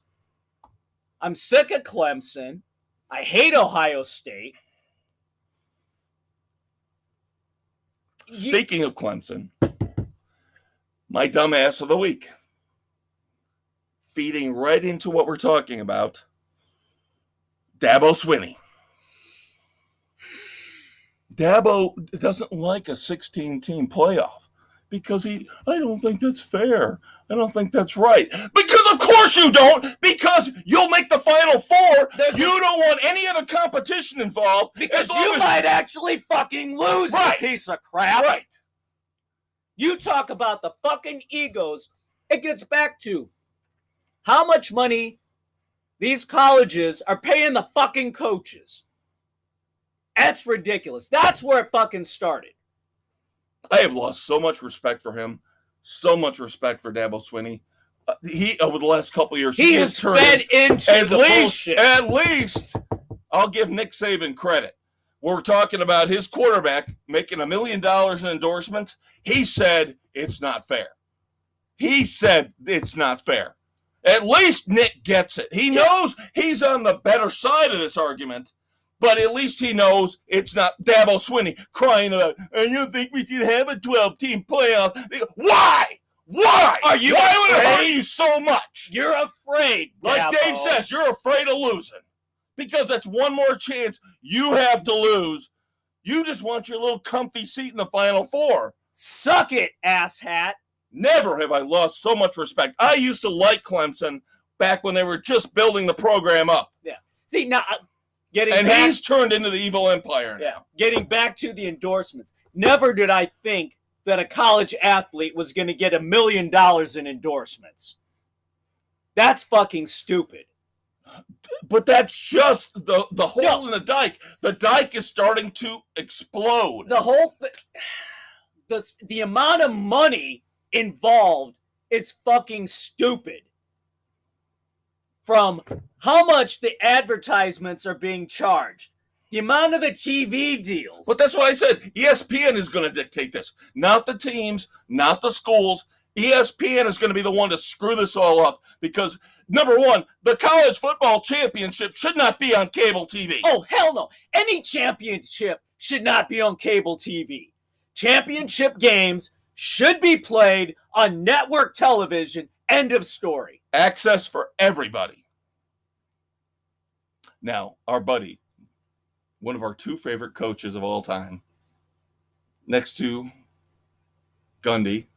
I'm sick of Clemson. I hate Ohio State. Speaking of Clemson, my dumbass of the week, feeding right into what we're talking about, Dabo Swinney. Dabo doesn't like a 16-team playoff because I don't think that's fair. I don't think that's right. Because of course you don't, because you'll make the Final Four. You don't want any other competition involved. Because you might actually fucking lose, right. You piece of crap. Right. You talk about the fucking egos. It gets back to how much money these colleges are paying the fucking coaches. That's ridiculous. That's where it fucking started. I have lost so much respect for him. So much respect for Dabo Swinney. He, over the last couple of years, he has fed into the bullshit. At least, I'll give Nick Saban credit. We're talking about his quarterback making $1 million in endorsements. He said it's not fair. He said it's not fair. At least Nick gets it. He knows he's on the better side of this argument. But at least he knows it's not Dabo Swinney crying about, you think we should have a 12-team playoff? Why? Why? Are you Why would it hurt afraid? you so much? You're afraid, Like Dabo. Dave says, you're afraid of losing. Because that's one more chance you have to lose. You just want your little comfy seat in the Final Four. Suck it, asshat. Never have I lost so much respect. I used to like Clemson back when they were just building the program up. Yeah. See, now, He's turned into the evil empire now. Yeah. Getting back to the endorsements. Never did I think that a college athlete was going to get $1 million in endorsements. That's fucking stupid. But that's just the hole in the dike. The dike is starting to explode. The whole the amount of money involved is fucking stupid. From how much the advertisements are being charged, the amount of the TV deals. But that's what I said. ESPN is going to dictate this. Not the teams, not the schools. ESPN is going to be the one to screw this all up because, number one, the college football championship should not be on cable TV. Oh, hell no. Any championship should not be on cable TV. Championship games should be played on network television. End of story. Access for everybody. Now, our buddy, one of our two favorite coaches of all time, next to Gundy.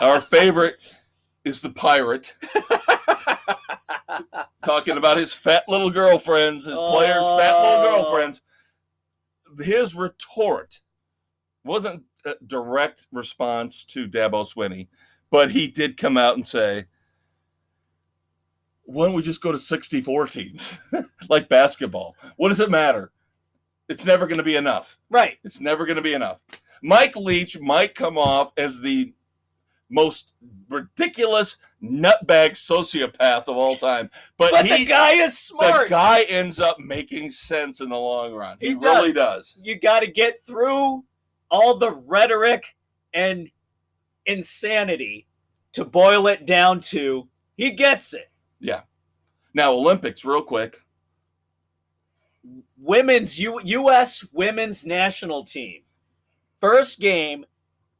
Our favorite is the pirate. Talking about his fat little girlfriends, his players' fat little girlfriends. His retort wasn't a direct response to Dabo Swinney, but he did come out and say, why don't we just go to 64 teams? Like basketball. What does it matter? It's never going to be enough. Right. It's never going to be enough. Mike Leach might come off as the most ridiculous nutbag sociopath of all time. But the guy is smart. The guy ends up making sense in the long run. He He really does. You got to get through all the rhetoric and insanity to boil it down to he gets it. Yeah. Now, Olympics, real quick. U.S. women's national team. First game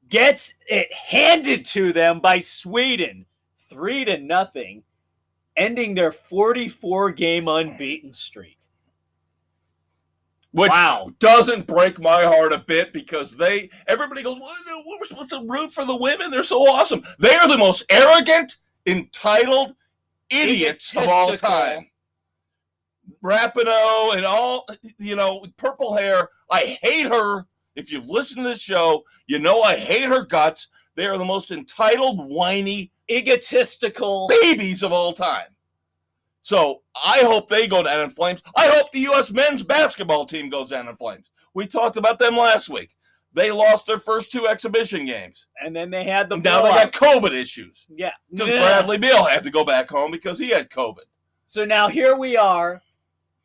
gets it handed to them by Sweden, 3-0, ending their 44-game unbeaten streak. Which wow. Doesn't break my heart a bit because everybody goes, well, no, we're supposed to root for the women. They're so awesome. They are the most arrogant, entitled idiots of all time. Rapinoe and all, purple hair. I hate her. If you've listened to this show, you know I hate her guts. They are the most entitled, whiny, egotistical babies of all time. So I hope they go down in flames. I hope the U.S. men's basketball team goes down in flames. We talked about them last week. They lost their first 2 exhibition games. And then they had the Now they got COVID issues. Yeah. Because Bradley Beal had to go back home because he had COVID. So now here we are,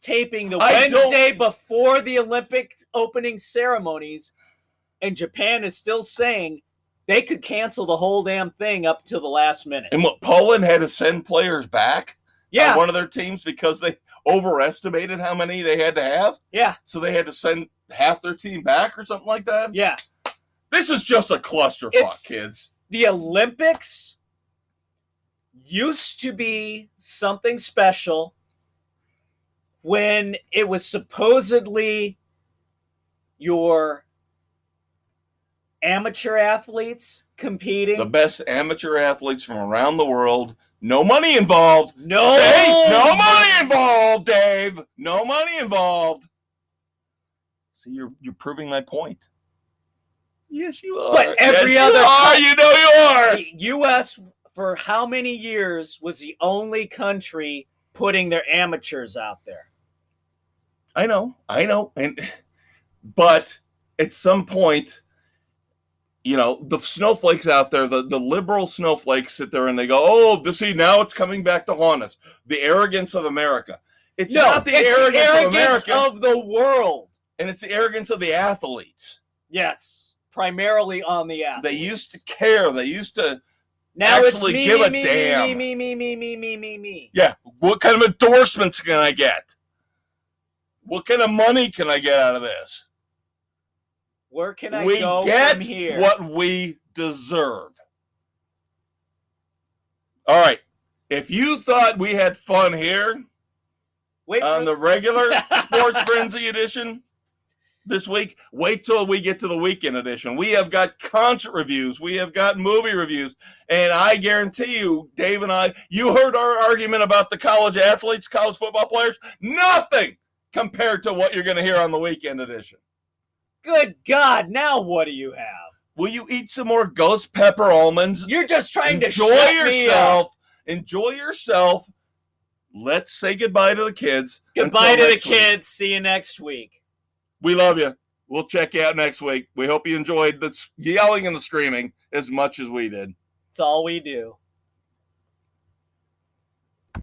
taping the Wednesday before the Olympic opening ceremonies, and Japan is still saying they could cancel the whole damn thing up till the last minute. And what, Poland had to send players back? Yeah. On one of their teams because they overestimated how many they had to have? Yeah. So they had to send half their team back or something like that? Yeah. This is just a clusterfuck, kids. The Olympics used to be something special when it was supposedly your amateur athletes competing. The best amateur athletes from around the world. No money involved. No money involved, Dave. No money involved. See, you're proving my point. Yes, you are. But every yes, other you are. You know you are. The U.S. for how many years was the only country putting their amateurs out there? I know. But at some point, the snowflakes out there, the liberal snowflakes sit there and they go, oh, now it's coming back to haunt us. The arrogance of America. It's not the arrogance of America. Of the world. And it's the arrogance of the athletes. Yes. Primarily on the athletes. They used to care. They used to now actually it's give a damn. Me. Yeah. What kind of endorsements can I get? What kind of money can I get out of this? Where can I We go get from here? what we deserve. All right. If you thought we had fun here on the regular Sports Frenzy edition this week, wait till we get to the weekend edition. We have got concert reviews. We have got movie reviews. And I guarantee you, Dave and I, you heard our argument about the college athletes, college football players. Nothing compared to what you're going to hear on the weekend edition. Good God, now what do you have? Will you eat some more ghost pepper almonds? You're just trying to Enjoy shut me up. yourself. Enjoy yourself. Let's say goodbye to the kids. Goodbye Until to the next week. kids. See you next week. We love you. We'll check you out next week. We hope you enjoyed the yelling and the screaming as much as we did. It's all we do.